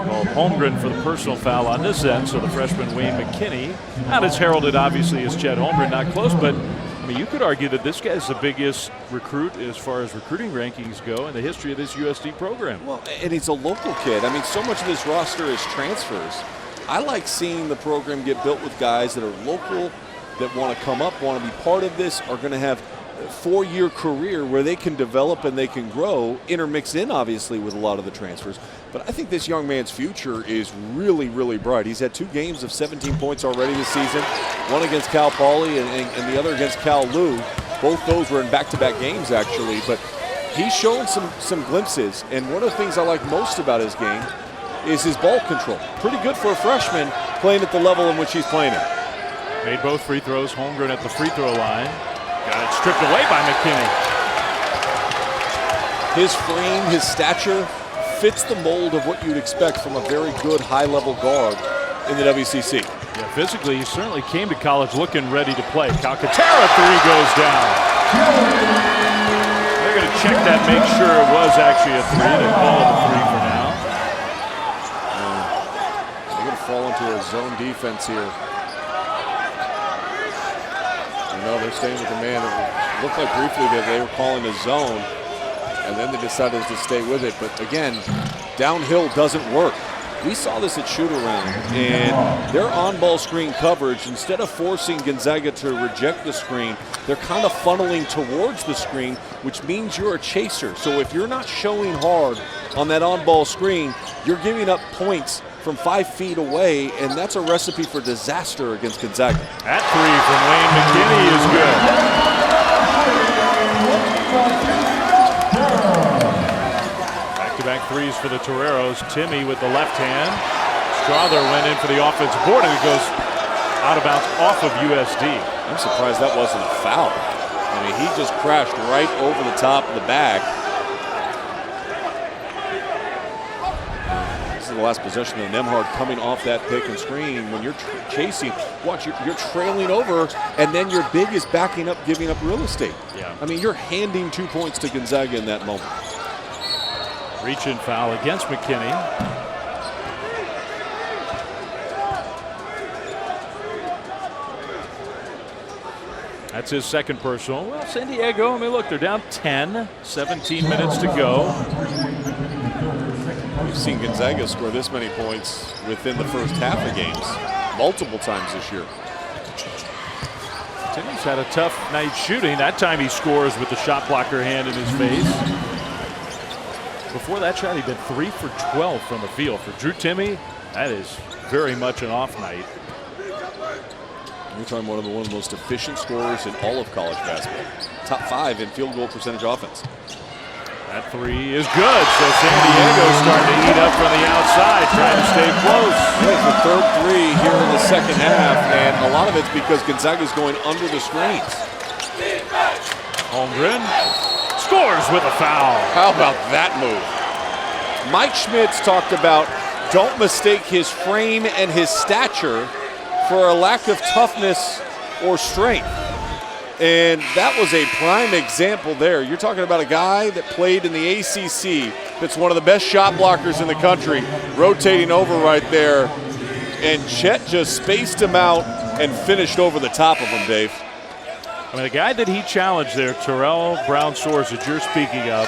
Well, Holmgren for the personal foul on this end, so the freshman Wayne McKinney. Not as heralded, obviously, as Chet Holmgren, not close, but I mean, you could argue that this guy's the biggest recruit as far as recruiting rankings go in the history of this USD program. Well, and he's a local kid. I mean, so much of this roster is transfers. I like seeing the program get built with guys that are local, that want to come up, want to be part of this, are going to have a 4-year career where they can develop and they can grow, intermix in, obviously, with a lot of the transfers. But I think this young man's future is really, really bright. He's had 2 games of 17 points already this season, one against Cal Poly and the other against Cal Lou. Both those were in back-to-back games, actually. But he's shown some glimpses, and one of the things I like most about his game is his ball control. Pretty good for a freshman playing at the level in which he's playing at. Made both free throws. Holmgren at the free throw line. Got it stripped away by McKinney. His frame, his stature fits the mold of what you'd expect from a very good high-level guard in the WCC. Yeah, physically, he certainly came to college looking ready to play. Calcaterra three goes down. They're going to check that, make sure it was actually a three. They call it a three for now. They're going to fall into a zone defense here. They're staying with the man. It looked like briefly that they were calling a zone, and then they decided to stay with it. But again, downhill doesn't work. We saw this at shoot-around, and their on-ball screen coverage, instead of forcing Gonzaga to reject the screen, they're kind of funneling towards the screen, which means you're a chaser. So if you're not showing hard on that on-ball screen, you're giving up points from 5 feet away, and that's a recipe for disaster against Gonzaga. That three from Wayne McKinney is good. Back-to-back threes for the Toreros. Timmy with the left hand. Strother went in for the offensive board, and it goes out of bounds off of USD. I'm surprised that wasn't a foul. I mean, he just crashed right over the top of the bag. The last possession of Nembhard coming off that pick and screen. When you're chasing, watch, you're trailing over, and then your big is backing up, giving up real estate. Yeah. I mean, you're handing 2 points to Gonzaga in that moment. Reach-in foul against McKinney. That's his second personal. Well, San Diego, I mean, look, they're down 10, 17 minutes to go. We've seen Gonzaga score this many points within the first half of games multiple times this year. Timmy's had a tough night shooting. That time he scores with the shot blocker hand in his face. Before that shot, he'd been 3 for 12 from the field. For Drew Timme, that is very much an off night. You're talking one of the most efficient scorers in all of college basketball. Top 5 in field goal percentage offense. That three is good, so San Diego's starting to eat up from the outside, trying to stay close. It's the third three here in the second half, and a lot of it's because Gonzaga's going under the screens. Holmgren scores with a foul. How about that move? Mike Schmitz talked about don't mistake his frame and his stature for a lack of toughness or strength. And that was a prime example there. You're talking about a guy that played in the ACC that's one of the best shot blockers in the country, rotating over right there. And Chet just spaced him out and finished over the top of him, Dave. I mean, the guy that he challenged there, Terrell Brown-Soares, that you're speaking of,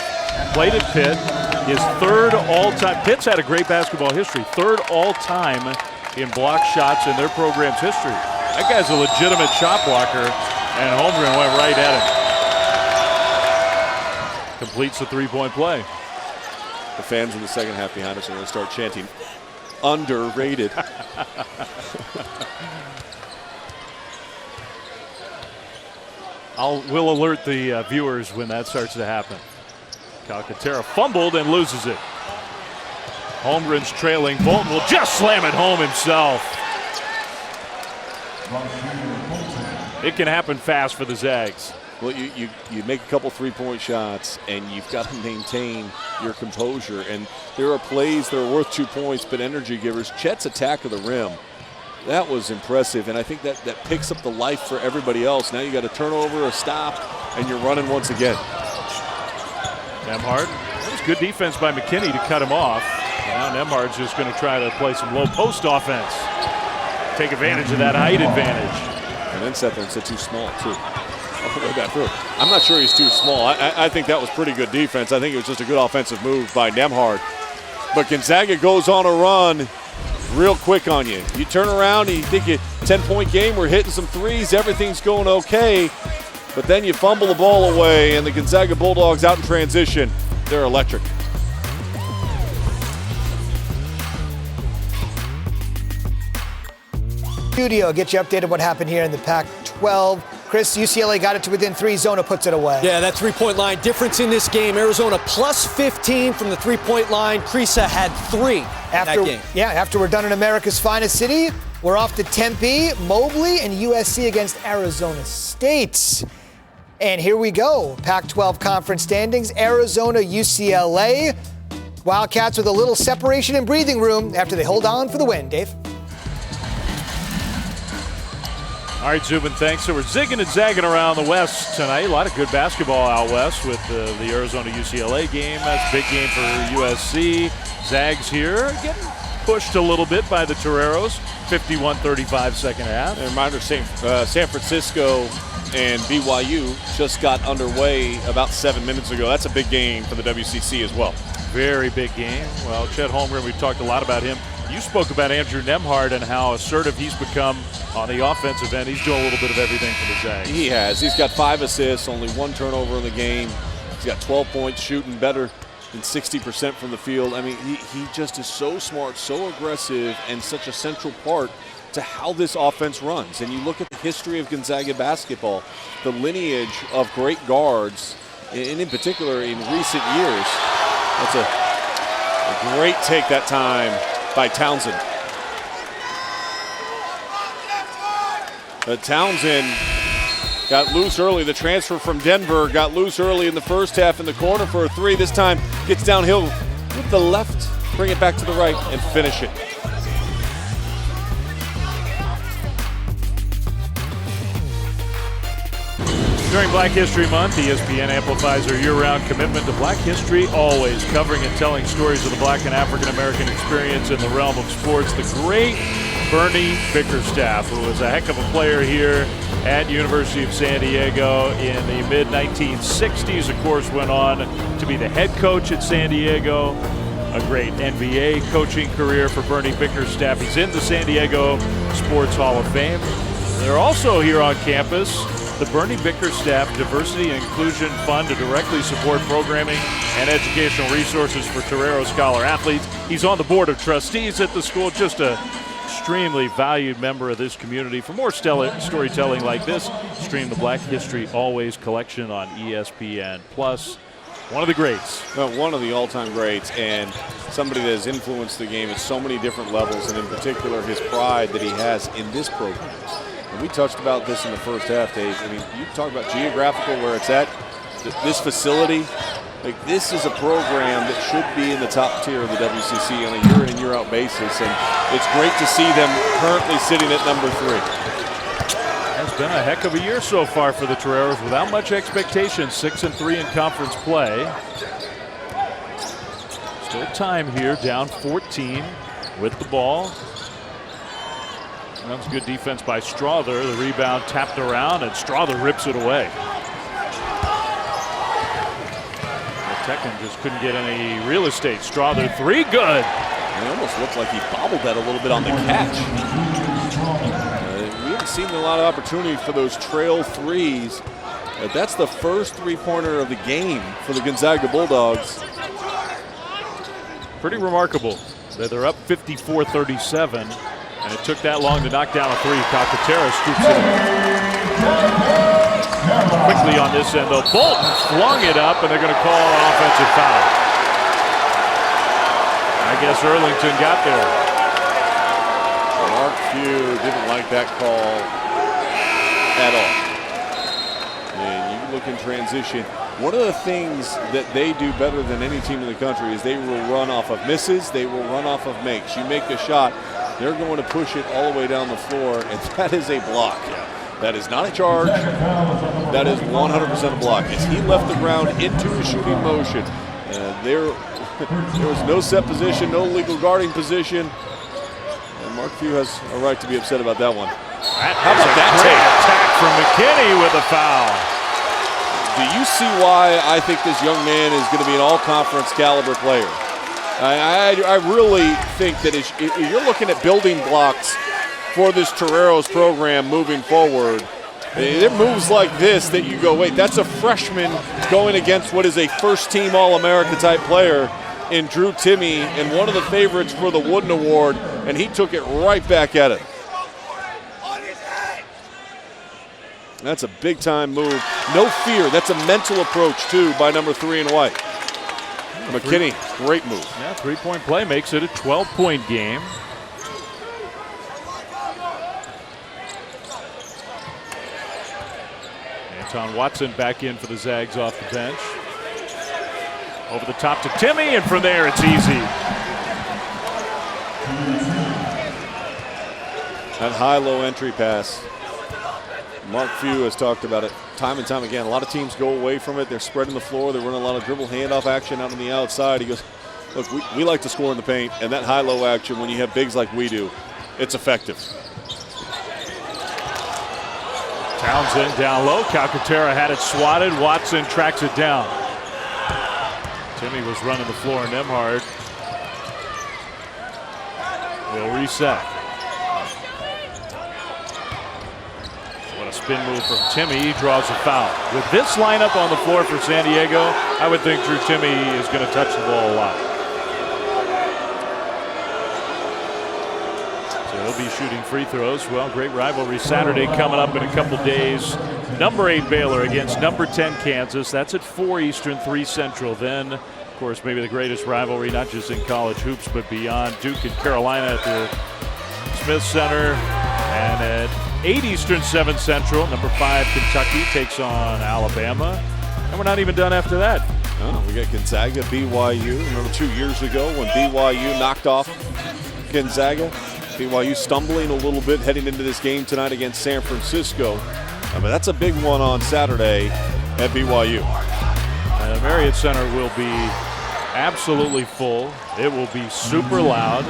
played at Pitt. His third all-time, Pitt's had a great basketball history, third all-time in block shots in their program's history. That guy's a legitimate shot blocker. And Holmgren went right at him. Completes the three-point play. The fans in the second half behind us are going to start chanting, underrated. We'll alert the viewers when that starts to happen. Calcaterra fumbled and loses it. Holmgren's trailing. Bolton will just slam it home himself. It can happen fast for the Zags. Well, you make a couple three-point shots, and you've got to maintain your composure. And there are plays that are worth 2 points, but energy givers. Chet's attack of the rim, that was impressive, and I think that picks up the life for everybody else. Now you got a turnover, a stop, and you're running once again. Nembhard. That was good defense by McKinney to cut him off. Now Nembhard's just going to try to play some low post offense. Take advantage of that height advantage. And then sat there and said too small, too. All the way back through. I'm not sure he's too small. I think that was pretty good defense. I think it was just a good offensive move by Nembhard. But Gonzaga goes on a run real quick on you. You turn around and you think you 10-point game, we're hitting some threes, everything's going okay. But then you fumble the ball away, and the Gonzaga Bulldogs out in transition. They're electric. Studio, get you updated what happened here in the Pac-12. Chris, UCLA got it to within 3. Zona puts it away. Yeah, that three-point line difference in this game. Arizona plus 15 from the three-point line. Kriisa had 3 in that game. Yeah, after we're done in America's finest city, we're off to Tempe, Mobley, and USC against Arizona State. And here we go. Pac-12 conference standings. Arizona, UCLA. Wildcats with a little separation and breathing room after they hold on for the win. Dave? All right, Zubin, thanks. So we're zigging and zagging around the West tonight. A lot of good basketball out West with the Arizona-UCLA game. That's a big game for USC. Zags here getting pushed a little bit by the Toreros. 51-35 second half. And reminder, San Francisco and BYU just got underway about 7 minutes ago. That's a big game for the WCC as well. Very big game. Well, Chet Holmgren, we've talked a lot about him. You spoke about Andrew Nembhard and how assertive he's become on the offensive end. He's doing a little bit of everything for the Zags. He has. He's got 5 assists, only 1 turnover in the game. He's got 12 points, shooting better than 60% from the field. I mean, he just is so smart, so aggressive, and such a central part to how this offense runs. And you look at the history of Gonzaga basketball, the lineage of great guards, and in particular in recent years. That's a great take that time by Townsend. But Townsend got loose early. The transfer from Denver got loose early in the first half in the corner for a 3. This time gets downhill with the left, bring it back to the right, and finish it. During Black History Month, ESPN amplifies their year-round commitment to Black history, always covering and telling stories of the Black and African American experience in the realm of sports. The great Bernie Bickerstaff, who was a heck of a player here at University of San Diego in the mid-1960s, of course, went on to be the head coach at San Diego. A great NBA coaching career for Bernie Bickerstaff. He's in the San Diego Sports Hall of Fame. They're also here on campus the Bernie Bickerstaff Diversity and Inclusion Fund to directly support programming and educational resources for Torero Scholar athletes. He's on the board of trustees at the school, just a extremely valued member of this community. For more storytelling like this, stream the Black History Always collection on ESPN+. One of the greats. One of the all-time greats, and somebody that has influenced the game at so many different levels, and in particular his pride that he has in this program. And we touched about this in the first half, Dave. I mean, you talk about geographical where it's at. This facility, like this is a program that should be in the top tier of the WCC on a year-in and year-out basis, and it's great to see them currently sitting at number 3. It's been a heck of a year so far for the Toreros without much expectation. 6-3 in conference play. Still time here, down 14 with the ball. That was good defense by Strother. The rebound tapped around, and Strother rips it away. Tekken just couldn't get any real estate. Strother 3, good. It almost looked like he bobbled that a little bit on the catch. We haven't seen a lot of opportunity for those trail 3s. That's the first 3-pointer of the game for the Gonzaga Bulldogs. Pretty remarkable that they're up 54-37. And it took that long to knock down a 3. Calcaterra scoops it quickly on this end, though. Bolton flung it up, and they're going to call an offensive foul. I guess Earlington got there. Mark Few didn't like that call at all. And you look in transition. One of the things that they do better than any team in the country is they will run off of misses. They will run off of makes. You make a shot, they're going to push it all the way down the floor, and that is a block. That is not a charge. That is 100% a block. As he left the ground into a shooting motion, there was no set position, no legal guarding position. And Mark Few has a right to be upset about that one. How about that take? Attack from McKinney with a foul. Do you see why I think this young man is going to be an all-conference caliber player? I really think that if you're looking at building blocks for this Toreros program moving forward, there are moves like this that you go, wait, that's a freshman going against what is a first-team All-America type player in Drew Timme, and one of the favorites for the Wooden Award, and he took it right back at it. That's a big-time move. No fear. That's a mental approach, too, by number 3 in white. McKinney, great move. Yeah, three-point play makes it a 12-point game. Anton Watson back in for the Zags off the bench. Over the top to Timmy, and from there it's easy. That high-low entry pass. Mark Few has talked about it time and time again. A lot of teams go away from it. They're spreading the floor. They're running a lot of dribble handoff action out on the outside. He goes, look, we like to score in the paint, and that high-low action, when you have bigs like we do, it's effective. Townsend down low. Calcaterra had it swatted. Watson tracks it down. Timmy was running the floor, and Nembhard will reset. What a spin move from Timmy. He draws a foul. With this lineup on the floor for San Diego, I would think Drew Timmy is going to touch the ball a lot. So he'll be shooting free throws. Well, great rivalry Saturday coming up in a couple days. Number 8 Baylor against number 10 Kansas. That's at 4 Eastern, 3 Central. Then, of course, maybe the greatest rivalry, not just in college hoops, but beyond. Duke and Carolina at the Smith Center. And at 8 Eastern, 7 Central, number 5 Kentucky takes on Alabama. And we're not even done after that. Oh, we got Gonzaga, BYU. Remember 2 years ago when BYU knocked off Gonzaga? BYU stumbling a little bit heading into this game tonight against San Francisco. But that's a big one on Saturday at BYU. The Marriott Center will be absolutely full. It will be super loud.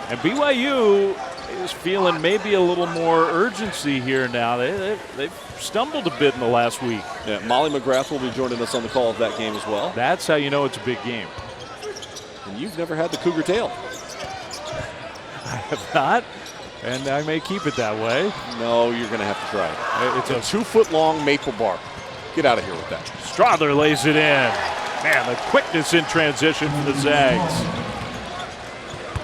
And BYU is feeling maybe a little more urgency here now. They've stumbled a bit in the last week. Yeah, Molly McGrath will be joining us on the call of that game as well. That's how you know it's a big game. And you've never had the Cougar tail. I have not, and I may keep it that way. No, you're going to have to try it. It's a 2-foot-long maple bark. Get out of here with that. Strawther lays it in. Man, the quickness in transition for the Zags.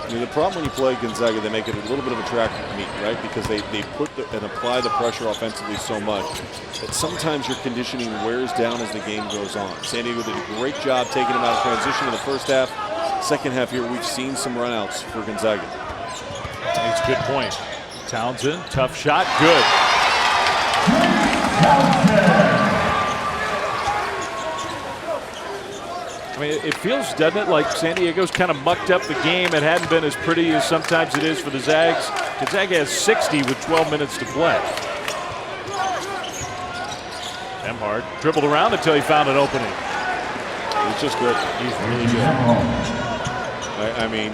I mean, the problem when you play Gonzaga, they make it a little bit of a track meet, right? Because they put and apply the pressure offensively so much that sometimes your conditioning wears down as the game goes on. San Diego did a great job taking them out of transition in the first half. Second half here, we've seen some runouts for Gonzaga. It's a good point. Townsend, tough shot, good. I mean, it feels, doesn't it, like San Diego's kind of mucked up the game. It hadn't been as pretty as sometimes it is for the Zags. Gonzaga has 60 with 12 minutes to play. Nembhard dribbled around until he found an opening. He's just good. He's really good. I mean,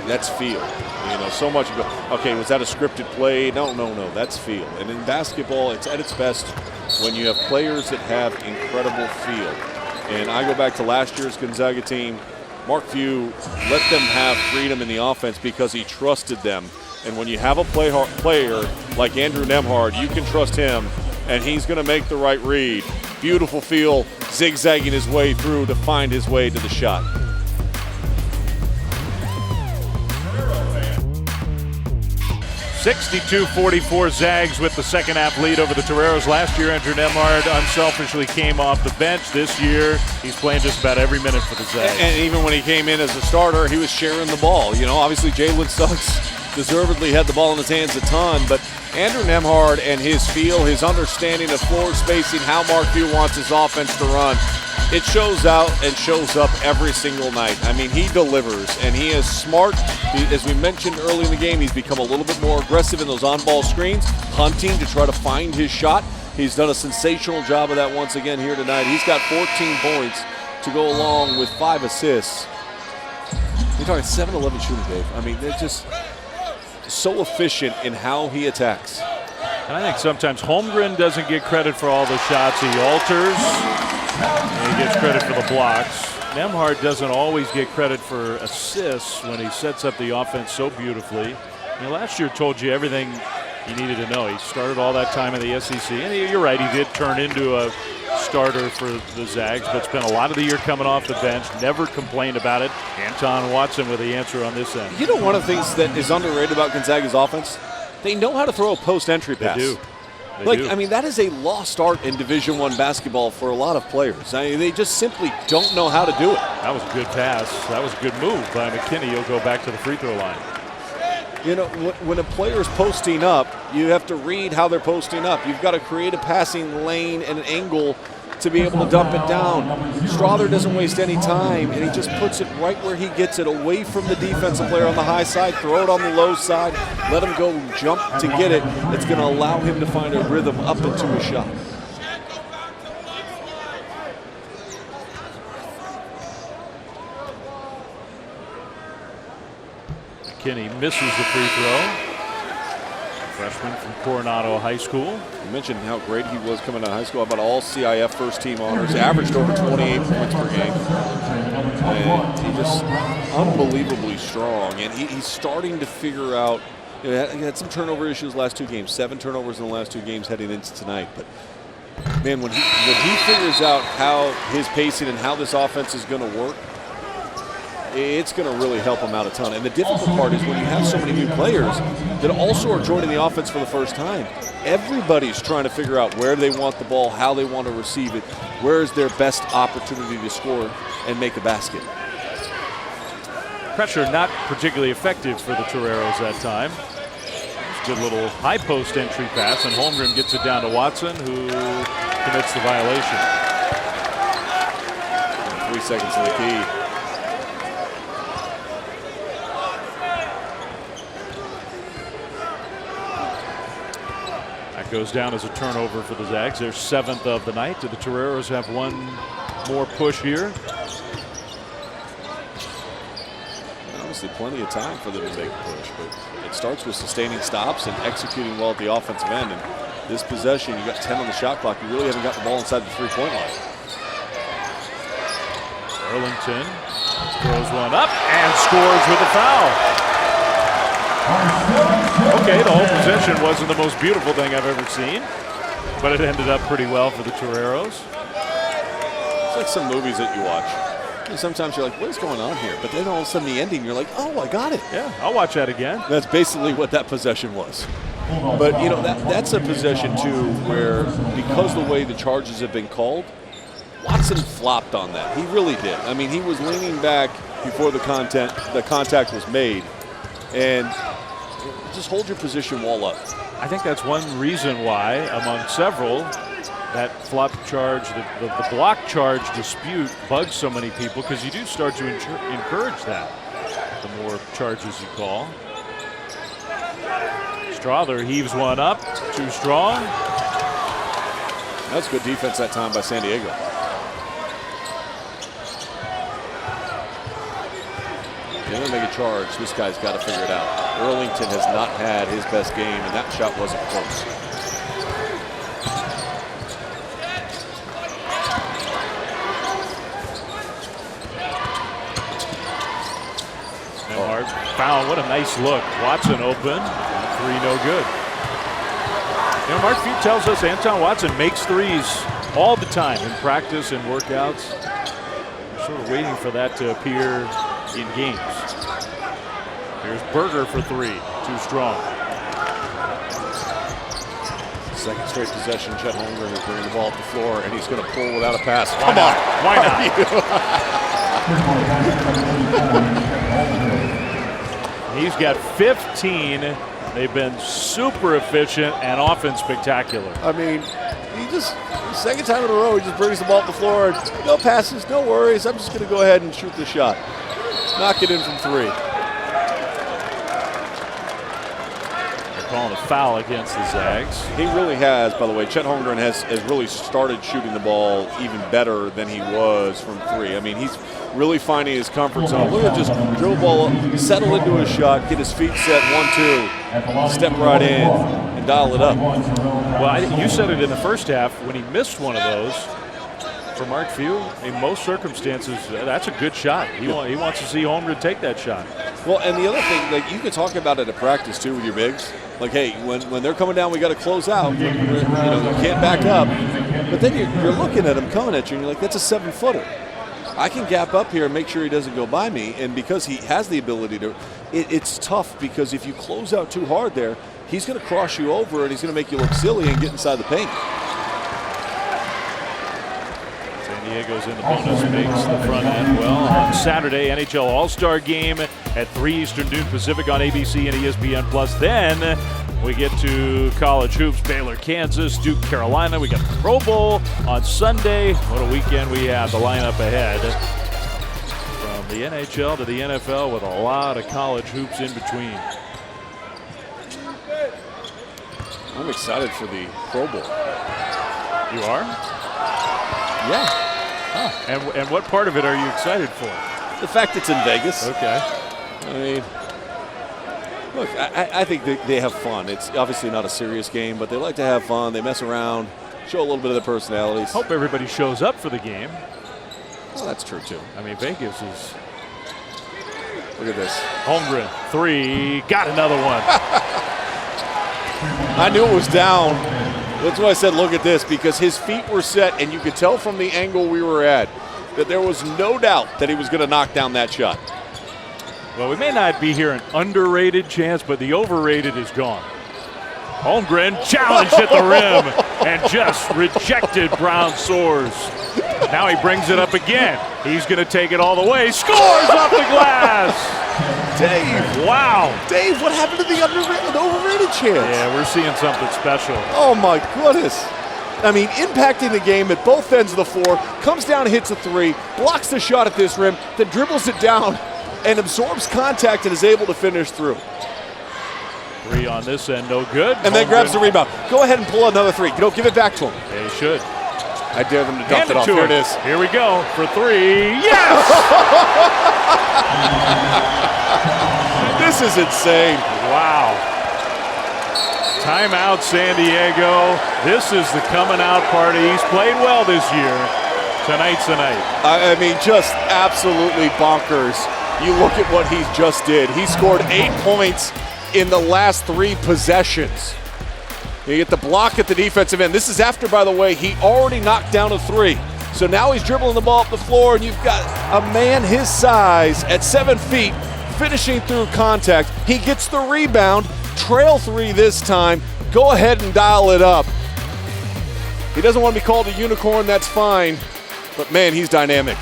that's feel. You know, so much you go, okay, was that a scripted play? No, that's feel. And in basketball, it's at its best when you have players that have incredible feel. And I go back to last year's Gonzaga team. Mark Few let them have freedom in the offense because he trusted them. And when you have a player like Andrew Nembhard, you can trust him, and he's going to make the right read. Beautiful feel, zigzagging his way through to find his way to the shot. (62-44) Zags with the second half lead over the Toreros. Last year, Andrew Nembhard unselfishly came off the bench. This year, he's playing just about every minute for the Zags. And even when he came in as a starter, he was sharing the ball. You know, obviously Jalen Suggs deservedly had the ball in his hands a ton, but Andrew Nembhard and his feel, his understanding of floor spacing, how Mark Few wants his offense to run, it shows out and shows up every single night. I mean, he delivers, and he is smart. As we mentioned early in the game, he's become a little bit more aggressive in those on-ball screens, hunting to try to find his shot. He's done a sensational job of that once again here tonight. He's got 14 points to go along with 5 assists. You're talking 7-11 shooting, Dave. I mean, they're just so efficient in how he attacks. And I think sometimes Holmgren doesn't get credit for all the shots he alters. And he gets credit for the blocks. Nembhard doesn't always get credit for assists when he sets up the offense so beautifully. You know, last year told you everything you needed to know. He started all that time in the SEC, and you're right, he did turn into a starter for the Zags, but spent a lot of the year coming off the bench, never complained about it. Anton Watson with the answer on this end. You know, one of the things that is underrated about Gonzaga's offense, they know how to throw a post-entry pass. They do. I mean, that is a lost art in Division I basketball for a lot of players. I mean, they just simply don't know how to do it. That was a good pass. That was a good move by McKinney. He'll go back to the free throw line. You know, when a player is posting up, you have to read how they're posting up. You've got to create a passing lane and an angle to be able to dump it down. Strother doesn't waste any time, and he just puts it right where he gets it, away from the defensive player on the high side, throw it on the low side, let him go jump to get it. It's going to allow him to find a rhythm up into a shot. McKinney misses the free throw. Freshman from Coronado High School. You mentioned how great he was coming out of high school. How about all CIF first team honors? Averaged over 28 points per game. And he just unbelievably strong. And he's starting to figure out, he had some turnover issues last 2 games. 7 turnovers in the last 2 games heading into tonight. But man, when he figures out how his pacing and how this offense is going to work, it's going to really help him out a ton. And the difficult part is when you have so many new players that also are joining the offense for the first time, everybody's trying to figure out where they want the ball, how they want to receive it, where is their best opportunity to score and make a basket. Pressure not particularly effective for the Toreros that time. Good little high post entry pass, and Holmgren gets it down to Watson, who commits the violation. 3 seconds in the key. Goes down as a turnover for the Zags. Their 7th of the night. Do the Toreros have one more push here? Obviously plenty of time for them to make a push, but it starts with sustaining stops and executing well at the offensive end. And this possession, you got 10 on the shot clock. You really haven't got the ball inside the 3-point line. Arlington throws one up and scores with a foul. Okay, the whole possession wasn't the most beautiful thing I've ever seen, but it ended up pretty well for the Toreros. It's like some movies that you watch. And sometimes you're like, what is going on here? But then all of a sudden the ending, you're like, oh, I got it. Yeah, I'll watch that again. That's basically what that possession was. But, you know, that's a possession, too, where because the way the charges have been called, Watson flopped on that. He really did. I mean, he was leaning back before the contact was made. And just hold your position wall up. I think that's one reason why, among several, that flop charge, the block charge dispute bugs so many people, because you do start to encourage that the more charges you call. Strother heaves one up, too strong. That's good defense that time by San Diego. They're going to make a charge. This guy's got to figure it out. Arlington has not had his best game, and that shot wasn't close. Hard foul. What a nice look. Watson open. 3 no good. You know, Mark Few tells us Anton Watson makes threes all the time in practice and workouts. We're sort of waiting for that to appear in games. Here's Berger for 3. Too strong. Second straight possession. Chet Holmgren is bringing the ball up the floor, and he's going to pull without a pass. Come on. Why not? He's got 15. They've been super efficient and often spectacular. I mean, second time in a row, he just brings the ball up the floor. No passes, no worries. I'm just going to go ahead and shoot the shot. Knock it in from 3. Calling a foul against the Zags. He really has, by the way. Chet Holmgren has really started shooting the ball even better than he was from 3. I mean, he's really finding his comfort zone. Look at just dribble ball up, settle into his shot, get his feet set, 1-2, step right in, and dial it up. Well, you said it in the first half when he missed one of those. For Mark Few, in most circumstances, that's a good shot. He wants to see Holmgren take that shot. Well, and the other thing, like you can talk about it at practice too with your bigs. Like, hey, when they're coming down, we got to close out. You can't back up. But then you're looking at him coming at you, and you're like, that's a 7-footer. I can gap up here and make sure he doesn't go by me. And because he has the ability to, it's tough because if you close out too hard there, he's going to cross you over and he's going to make you look silly and get inside the paint. San Diego's in the bonus, makes the front end. Well, on Saturday, NHL All-Star Game at 3 Eastern, noon Pacific on ABC and ESPN+. Then we get to college hoops, Baylor, Kansas, Duke, Carolina. We got the Pro Bowl on Sunday. What a weekend we have. The lineup ahead. From the NHL to the NFL with a lot of college hoops in between. I'm excited for the Pro Bowl. You are? Yeah. Huh. And what part of it are you excited for? The fact it's in Vegas. Okay. I mean, look, I think they have fun. It's obviously not a serious game, but they like to have fun. They mess around, show a little bit of their personalities. Hope everybody shows up for the game. Well, that's true, too. I mean, Vegas is... Look at this. Holmgren, 3, got another one. I knew it was down. That's why I said look at this, because his feet were set, and you could tell from the angle we were at that there was no doubt that he was going to knock down that shot. Well, we may not be here an underrated chance, but the overrated is gone. Holmgren challenged at the rim and just rejected Brown soars. Now he brings it up again. He's going to take it all the way. Scores off the glass. Dave. Wow. Dave, what happened to the underrated, overrated chance? Yeah, we're seeing something special. Oh, my goodness. I mean, impacting the game at both ends of the floor, comes down, hits a 3, blocks the shot at this rim, then dribbles it down and absorbs contact and is able to finish through. 3 on this end, no good. And then grabs the rebound. Go ahead and pull another 3. Give it back to him. They should. I dare them to dump it off. Here it is. Here we go for 3. Yes! This is insane. Wow. Timeout, San Diego. This is the coming out party. He's played well this year. Tonight's the night. I mean, just absolutely bonkers. You look at what he just did. He scored 8 points in the last 3 possessions. You get the block at the defensive end. This is after, by the way, he already knocked down a 3. So now he's dribbling the ball up the floor, and you've got a man his size at 7 feet finishing through contact. He gets the rebound, trail 3 this time. Go ahead and dial it up. He doesn't want to be called a unicorn, that's fine. But, man, he's dynamic.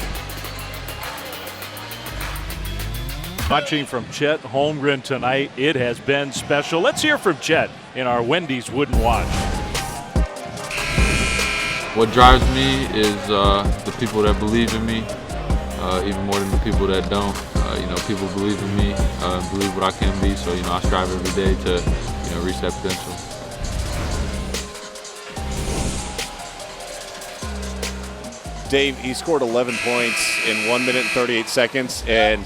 Watching from Chet Holmgren tonight, it has been special. Let's hear from Chet in our Wendy's Wooden Watch. What drives me is the people that believe in me, even more than the people that don't. People believe in me, believe what I can be, so, I strive every day to, reach that potential. Dave, he scored 11 points in 1 minute and 38 seconds, and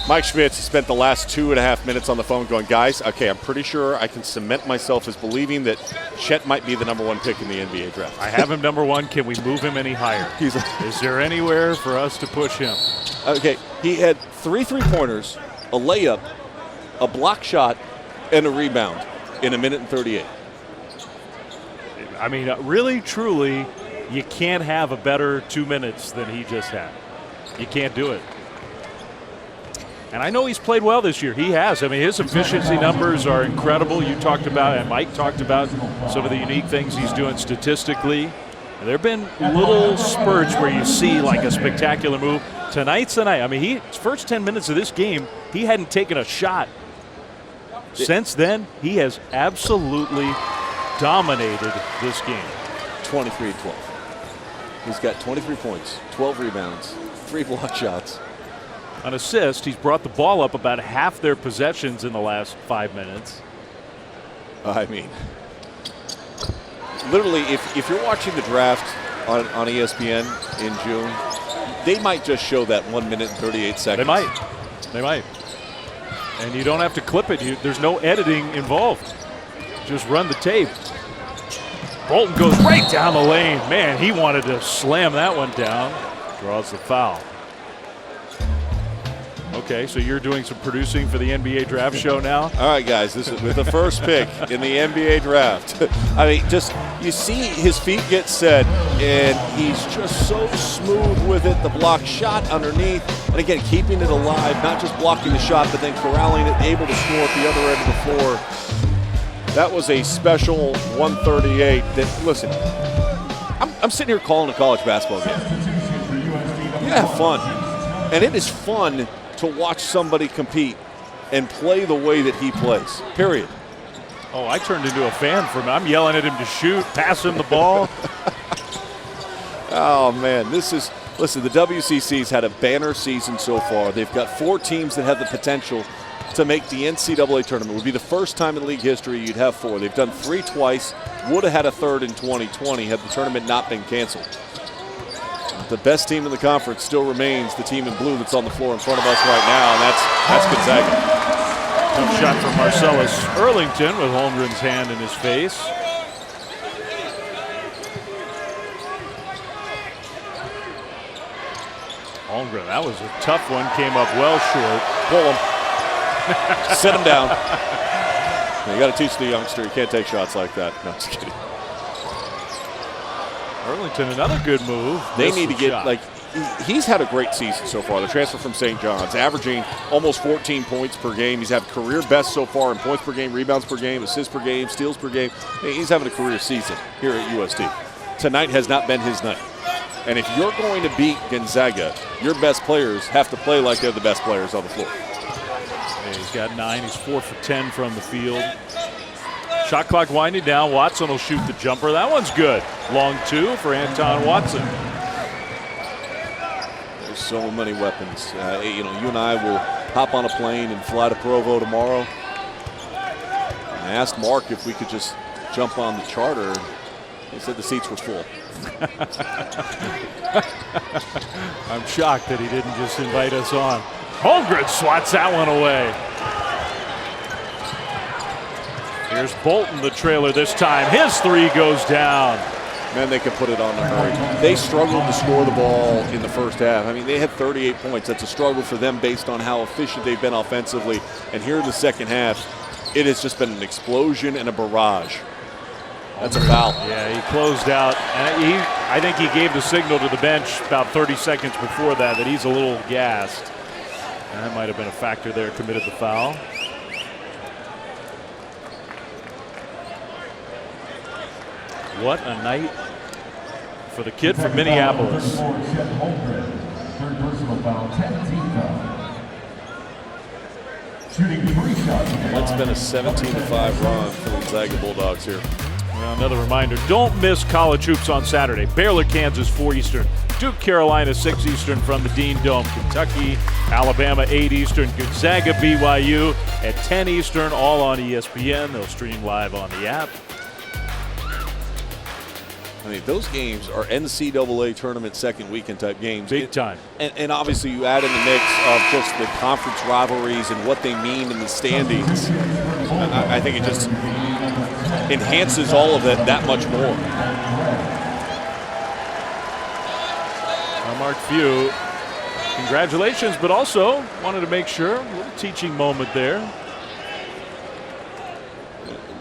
Mike Schmitz spent the last 2.5 minutes on the phone going, guys, okay, I'm pretty sure I can cement myself as believing that Chet might be the #1 pick in the NBA draft. I have him #1. Can we move him any higher? Is there anywhere for us to push him? Okay, he had 3 3-pointers, a layup, a block shot, and a rebound in 1 minute and 38. I mean, really, truly, you can't have a better 2 minutes than he just had. You can't do it. And I know he's played well this year. He has. I mean, his efficiency numbers are incredible. You talked about, and Mike talked about, some of the unique things he's doing statistically. There have been little spurts where you see like a spectacular move. Tonight's the night. I mean, his first 10 minutes of this game, he hadn't taken a shot. Since then, he has absolutely dominated this game. 23-12. He's got 23 points, 12 rebounds, 3 block shots. An assist. He's brought the ball up about half their possessions in the last 5 minutes. I mean, literally, if you're watching the draft on ESPN in June, they might just show that 1 minute and 38 seconds. They might. And you don't have to clip it. There's no editing involved. Just run the tape. Bolton goes right down the lane. Man, he wanted to slam that one down. Draws the foul. Okay, so you're doing some producing for the NBA draft show now? All right, guys, this is with the first pick in the NBA draft. I mean, just you see his feet get set, and he's just so smooth with it. The block shot underneath, and again, keeping it alive, not just blocking the shot, but then corralling it, able to score at the other end of the floor. That was a special 138 that, listen, I'm sitting here calling a college basketball game. You have fun. And it is fun to watch somebody compete and play the way that he plays, period. Oh, I turned into a fan from him. I'm yelling at him to shoot, pass him the ball. Oh, man, listen, the WCC's had a banner season so far. They've got 4 teams that have the potential to make the NCAA tournament. It would be the first time in league history you'd have 4. They've done 3 twice, would have had a third in 2020 had the tournament not been canceled. The best team in the conference still remains the team in blue that's on the floor in front of us right now, and that's Gonzaga. Tough shot from Marcellus Earlington with Holmgren's hand in his face. Holmgren, that was a tough one, came up well short. Pull him. Sit him down. You got to teach the youngster you can't take shots like that. No, just kidding. Earlington, another good move. They need to get, like, he's had a great season so far. The transfer from St. John's, averaging almost 14 points per game. He's had career best so far in points per game, rebounds per game, assists per game, steals per game. He's having a career season here at USD. Tonight has not been his night. And if you're going to beat Gonzaga, your best players have to play like they're the best players on the floor. Yeah, he's got 9. He's 4 for 10 from the field. Shot clock winding down. Watson will shoot the jumper. That one's good. Long 2 for Anton Watson. There's so many weapons. You know, you and I will hop on a plane and fly to Provo tomorrow. I asked Mark if we could just jump on the charter. He said the seats were full. I'm shocked that he didn't just invite us on. Holmgren swats that one away. Here's Bolton, the trailer this time. His 3 goes down. Man, they can put it on the hurry. They struggled to score the ball in the first half. I mean, they had 38 points. That's a struggle for them based on how efficient they've been offensively. And here in the second half, it has just been an explosion and a barrage. That's a foul. Yeah, he closed out. And I think he gave the signal to the bench about 30 seconds before that he's a little gassed. And that might have been a factor there, committed the foul. What a night for the kid from Minneapolis. It's been a 17-5 run for the Gonzaga Bulldogs here. Well, another reminder, don't miss college hoops on Saturday. Baylor, Kansas, 4 Eastern. Duke, Carolina, 6 Eastern from the Dean Dome. Kentucky, Alabama, 8 Eastern. Gonzaga, BYU at 10 Eastern, all on ESPN. They'll stream live on the app. I mean, those games are NCAA tournament second weekend type games. Big time. And obviously you add in the mix of just the conference rivalries and what they mean in the standings. I think it just enhances all of it that much more. Well, Mark Few, congratulations, but also wanted to make sure, a little teaching moment there.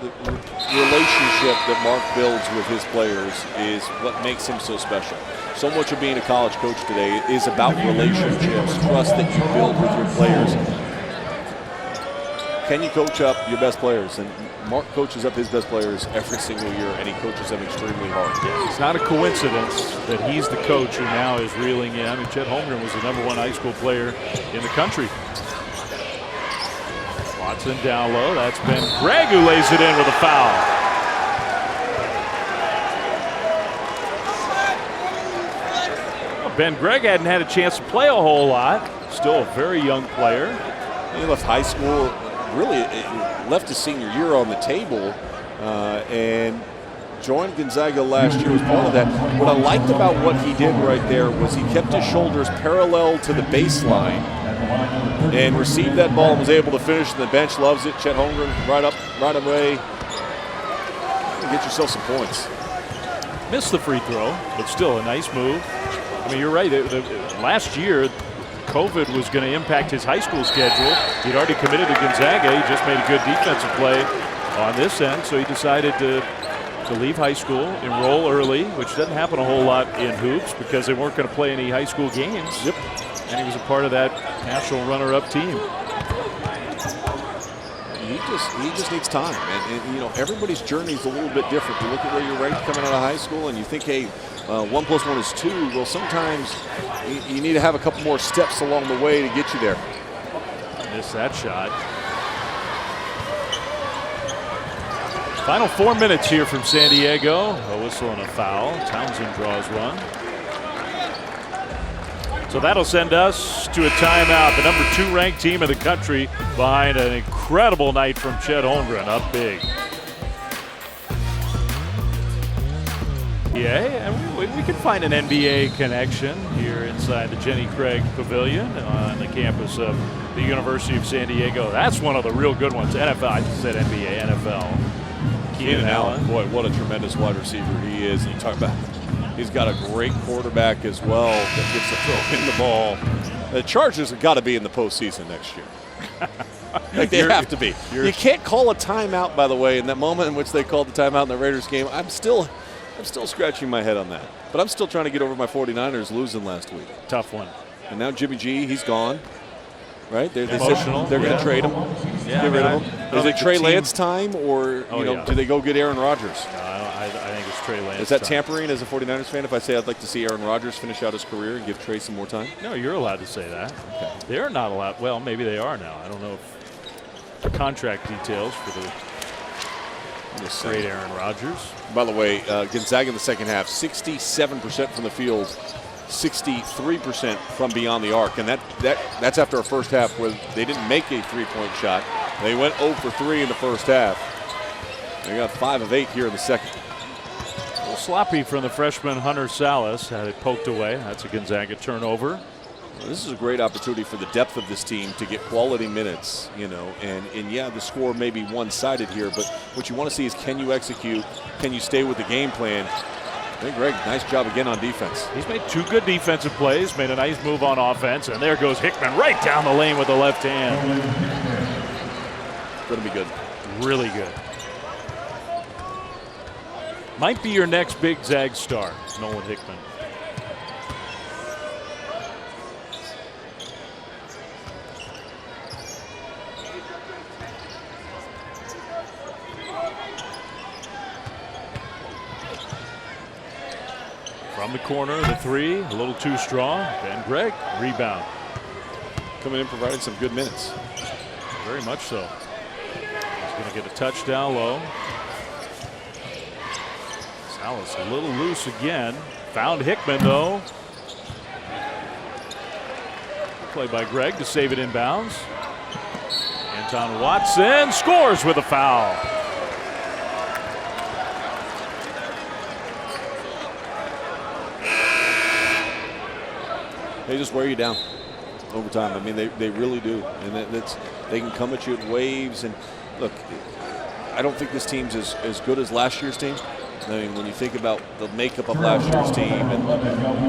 The relationship that Mark builds with his players is what makes him so special. So much of being a college coach today is about relationships, trust that you build with your players. Can you coach up your best players? And Mark coaches up his best players every single year, and he coaches them extremely hard. It's not a coincidence that he's the coach who now is reeling in. I mean, Chet Holmgren was the #1 high school player in the country. Watson down low. That's Ben Gregg who lays it in with a foul. Well, Ben Gregg hadn't had a chance to play a whole lot. Still a very young player. He left high school, really left his senior year on the table, and joined Gonzaga last year as part of that. What I liked about what he did right there was he kept his shoulders parallel to the baseline and received that ball and was able to finish, and the bench loves it. Chet Holmgren right away. Get yourself some points. Missed the free throw, but still a nice move. I mean, you're right. Last year, COVID was going to impact his high school schedule. He'd already committed to Gonzaga. He just made a good defensive play on this end, so he decided to leave high school, enroll early, which doesn't happen a whole lot in hoops because they weren't going to play any high school games. Yep. And he was a part of that national runner-up team. he just needs time, and you know, everybody's journey is a little bit different. You look at where you're ranked coming out of high school, and you think, hey, 1 + 1 is 2. Well, sometimes you need to have a couple more steps along the way to get you there. Missed that shot. Final 4 minutes here from San Diego. A whistle and a foul. Townsend draws one. So that'll send us to a timeout. The number 2 ranked team in the country behind an incredible night from Chet Holmgren, up big. Yeah, and we can find an NBA connection here inside the Jenny Craig Pavilion on the campus of the University of San Diego. That's one of the real good ones. NFL, I just said NBA, NFL. Keenan Allen, boy, what a tremendous wide receiver he is. And you talk about, he's got a great quarterback as well that gets to throw in the ball. The Chargers have got to be in the postseason next year. Like they have to be. You can't call a timeout, by the way, in that moment in which they called the timeout in the Raiders game. I'm still scratching my head on that. But I'm still trying to get over my 49ers losing last week. Tough one. And now Jimmy G, he's gone. Right? They Emotional. They're going to trade him. Yeah, Get rid of him. Is it Trey Lance time, or do they go get Aaron Rodgers? I think it's Trey Lance. Is that time. Tampering as a 49ers fan if I say I'd like to see Aaron Rodgers finish out his career and give Trey some more time? No, you're allowed to say that. Okay. They're not allowed. Well, maybe they are now. I don't know if contract details for the great Aaron Rodgers. By the way, Gonzaga in the second half, 67% from the field, 63% from beyond the arc, and that's after a first half where they didn't make a three-point shot. They went 0 for 3 in the first half. They got 5 of 8 here in the second. A little sloppy from the freshman Hunter Salas. Had it poked away. That's a Gonzaga turnover. Well, this is a great opportunity for the depth of this team to get quality minutes, you know, and yeah, the score may be one-sided here, but what you want to see is, can you execute? Can you stay with the game plan? Hey, Greg, nice job again on defense. He's made 2 good defensive plays, made a nice move on offense, and there goes Hickman right down the lane with the left hand. Going to be good. Really good. Might be your next big Zag star, Nolan Hickman. From the corner, the 3, a little too strong. Ben Gregg, rebound. Coming in, providing some good minutes. Very much so. He's going to get a touchdown low. Salas a little loose again. Found Hickman, though. Play by Gregg to save it inbounds. Anton Watson scores with a foul. They just wear you down over time. I mean, they really do. And they can come at you in waves. And look, I don't think this team's as good as last year's team. I mean, when you think about the makeup of last year's team and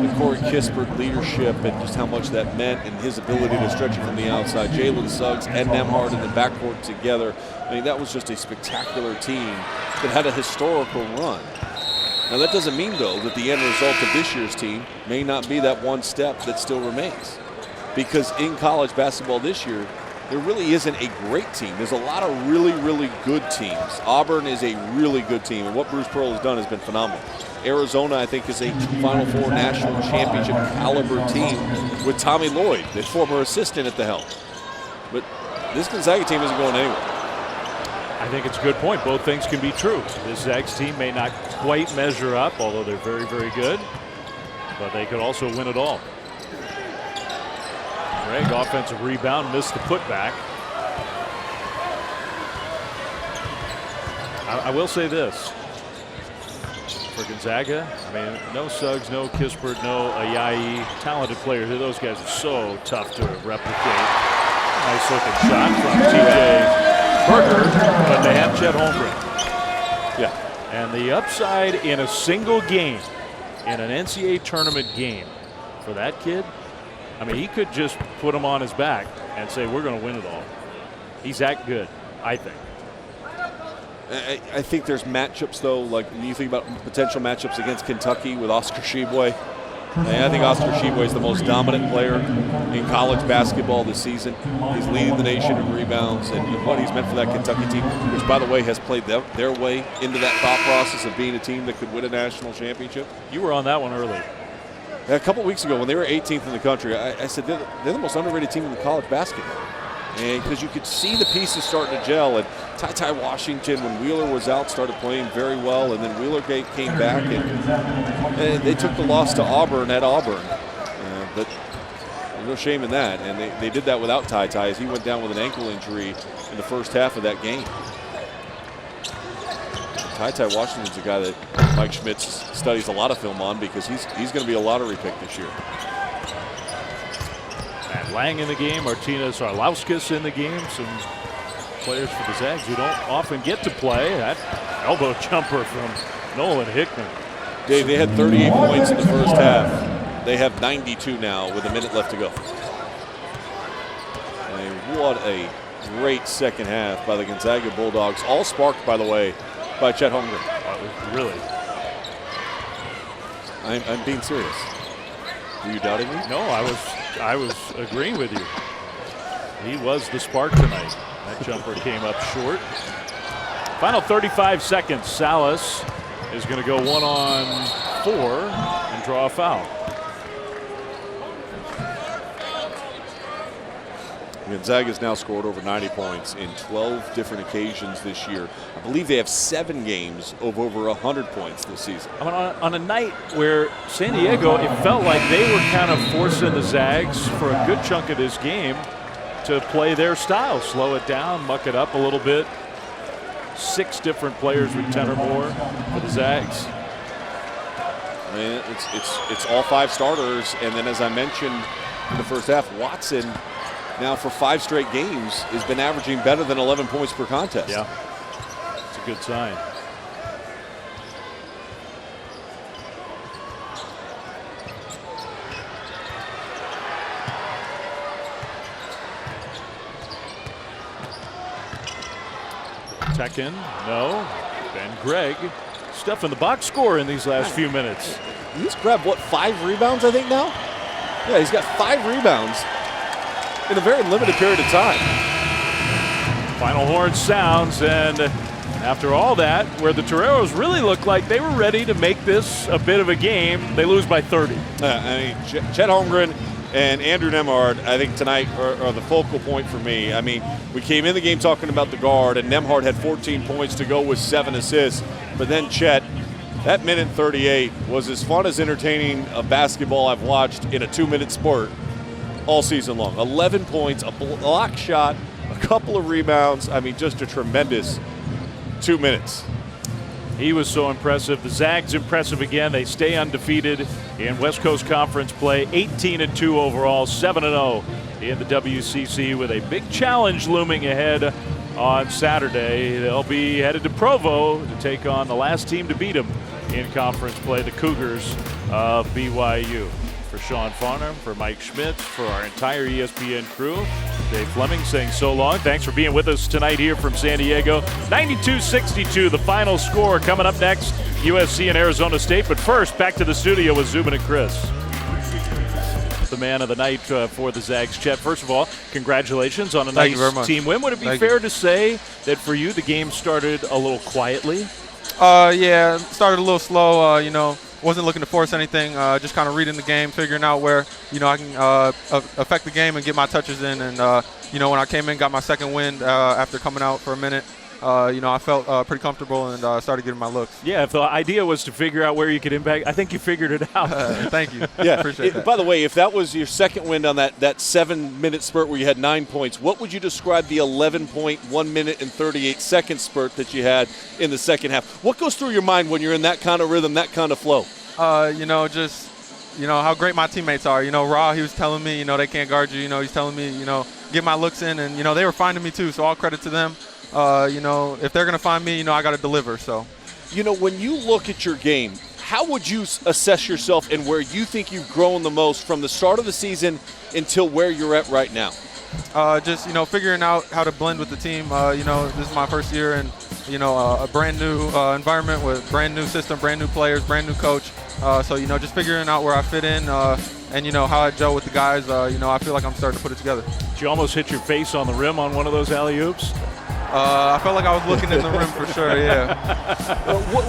the Corey Kispert leadership and just how much that meant and his ability to stretch it from the outside, Jalen Suggs and Nembhard in the backcourt together. I mean, that was just a spectacular team that had a historical run. Now, that doesn't mean, though, that the end result of this year's team may not be that one step that still remains. Because in college basketball this year, there really isn't a great team. There's a lot of really, really good teams. Auburn is a really good team, and what Bruce Pearl has done has been phenomenal. Arizona, I think, is a Final Four national championship caliber team with Tommy Lloyd, the former assistant at the helm. But this Gonzaga team isn't going anywhere. I think it's a good point. Both things can be true. This Zags team may not quite measure up, although they're very, very good, but they could also win it all. Gregg, offensive rebound, missed the putback. I will say this. For Gonzaga, I mean, no Suggs, no Kispert, no Ayayi. Talented players. Those guys are so tough to replicate. Nice looking shot from TJ Berger, but they have Chet Holmgren. Yeah. And the upside in a single game, in an NCAA tournament game, for that kid, I mean, he could just put him on his back and say, we're going to win it all. He's that good, I think. I think there's matchups, though, like when you think about potential matchups against Kentucky with Oscar Tshiebwe. I think Oscar Tshiebwe is the most dominant player in college basketball this season. He's leading the nation in rebounds, and what he's meant for that Kentucky team, which, by the way, has played their way into that thought process of being a team that could win a national championship. You were on that one early. A couple weeks ago, when they were 18th in the country, I said they're the most underrated team in the college basketball. And because you could see the pieces starting to gel, and Ty Washington, when Wheeler was out, started playing very well, and then Wheeler came back, and they took the loss to Auburn at Auburn. But there's no shame in that, and they did that without Ty as he went down with an ankle injury in the first half of that game. Ty Washington's a guy that Mike Schmitz studies a lot of film on because he's going to be a lottery pick this year. Matt Lang in the game, Martinez Arlauskas in the game. Some players for the Zags who don't often get to play. That elbow jumper from Nolan Hickman. Dave, they had 38 points in the first half. They have 92 now with a minute left to go. And what a great second half by the Gonzaga Bulldogs. All sparked, by the way, by Chet Holmgren. Really? I'm being serious. Were you doubting me? No, I was agreeing with you. He was the spark tonight. That jumper came up short. Final 35 seconds. Salas is going to go 1-on-4 and draw a foul. Gonzaga's now scored over 90 points in 12 different occasions this year. I believe they have 7 games of over 100 points this season. I mean, on a night where San Diego, it felt like they were kind of forcing the Zags for a good chunk of this game to play their style, slow it down, muck it up a little bit. 6 different players with 10 or more for the Zags. I mean, it's all 5 starters, and then as I mentioned in the first half, Watson now for 5 straight games has been averaging better than 11 points per contest. Yeah, it's a good sign. Tekin, no. Ben Gregg, stuff in the box score in these last few minutes. He's grabbed, what, 5 rebounds, I think, now? Yeah, he's got 5 rebounds in a very limited period of time. Final horn sounds, and after all that, where the Toreros really looked like they were ready to make this a bit of a game, they lose by 30. I mean, Chet Holmgren and Andrew Nembhard, I think tonight are the focal point for me. I mean, we came in the game talking about the guard, and Nembhard had 14 points to go with 7 assists. But then Chet, that minute 38 was as fun as entertaining a basketball I've watched in a 2-minute spurt all season long. 11 points, a block shot, a couple of rebounds. I mean, just a tremendous 2 minutes. He was so impressive. The Zags impressive again. They stay undefeated in West Coast Conference play. 18-2 overall, 7-0 in the WCC with a big challenge looming ahead on Saturday. They'll be headed to Provo to take on the last team to beat them in conference play, the Cougars of BYU. For Sean Farnham, for Mike Schmitz, for our entire ESPN crew, Dave Fleming saying so long. Thanks for being with us tonight here from San Diego. 92-62, the final score. Coming up next, USC and Arizona State. But first, back to the studio with Zubin and Chris. The man of the night for the Zags, Chet. First of all, congratulations on a nice team win. Would it be fair to say that for you, the game started a little quietly? Yeah, started a little slow, wasn't looking to force anything, just kind of reading the game, figuring out where, I can affect the game and get my touches in. And, when I came in, got my second win after coming out for a minute, I felt pretty comfortable and started getting my looks. Yeah, if the idea was to figure out where you could impact, I think you figured it out. Thank you. Yeah, appreciate that. By the way, if that was your second win on that 7-minute spurt where you had 9 points, what would you describe the 11-point, 1 minute and 38-second spurt that you had in the second half? What goes through your mind when you're in that kind of rhythm, that kind of flow? How great my teammates are. Ra, he was telling me, they can't guard you. He's telling me, get my looks in. And, they were finding me too, so all credit to them. If they're going to find me, I got to deliver. So, when you look at your game, how would you assess yourself and where you think you've grown the most from the start of the season until where you're at right now? Figuring out how to blend with the team. This is my first year in, a brand new environment with brand new system, brand new players, brand new coach. So, just figuring out where I fit in and, how I gel with the guys, I feel like I'm starting to put it together. Did you almost hit your face on the rim on one of those alley-oops? I felt like I was looking in the rim for sure, yeah.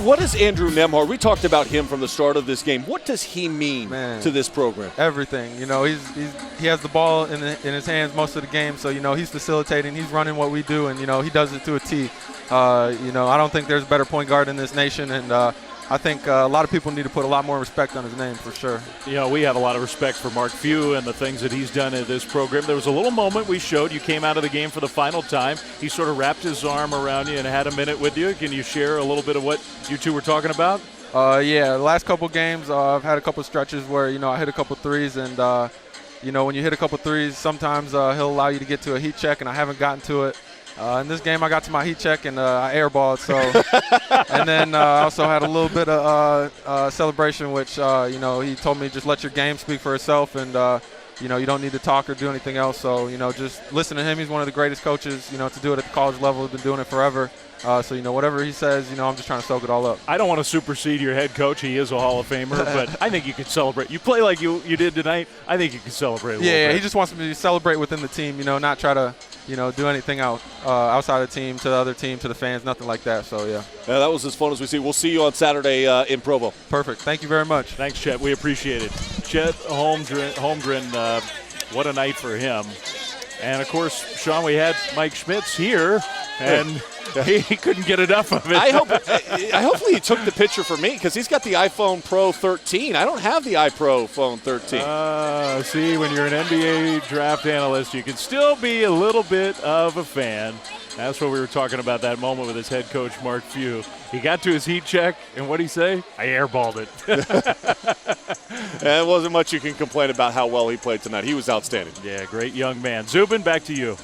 What is Andrew Nembhard? We talked about him from the start of this game. What does he mean to this program? Everything. He has the ball in his hands most of the game, so, he's facilitating. He's running what we do, and, he does it to a T. I don't think there's a better point guard in this nation, and I think a lot of people need to put a lot more respect on his name for sure. We have a lot of respect for Mark Few and the things that he's done in this program. There was a little moment we showed. You came out of the game for the final time. He sort of wrapped his arm around you and had a minute with you. Can you share a little bit of what you two were talking about? Yeah, the last couple games, I've had a couple stretches where, I hit a couple threes, and, when you hit a couple threes, sometimes he'll allow you to get to a heat check, and I haven't gotten to it. In this game, I got to my heat check and I airballed. So, and then I also had a little bit of celebration, which he told me just let your game speak for itself, and you don't need to talk or do anything else. So just listen to him. He's one of the greatest coaches to do it at the college level. He's been doing it forever. So whatever he says, I'm just trying to soak it all up. I don't want to supersede your head coach. He is a Hall of Famer, but I think you could celebrate. You play like you did tonight. I think you could celebrate a little bit. He just wants me to celebrate within the team. Not try to do anything outside of the team, to the other team, to the fans, nothing like that. So, yeah, that was as fun as we see. We'll see you on Saturday in Provo. Perfect. Thank you very much. Thanks, Chet. We appreciate it. Chet Holmgren, what a night for him. And, of course, Sean, we had Mike Schmitz here, and he couldn't get enough of it. Hopefully he took the picture for me because he's got the iPhone Pro 13. I don't have the iPro Phone 13. See, when you're an NBA draft analyst, you can still be a little bit of a fan. That's what we were talking about, that moment with his head coach, Mark Few. He got to his heat check, and what'd he say? I airballed it. And it wasn't much you can complain about how well he played tonight. He was outstanding. Yeah, great young man. Zubin, back to you.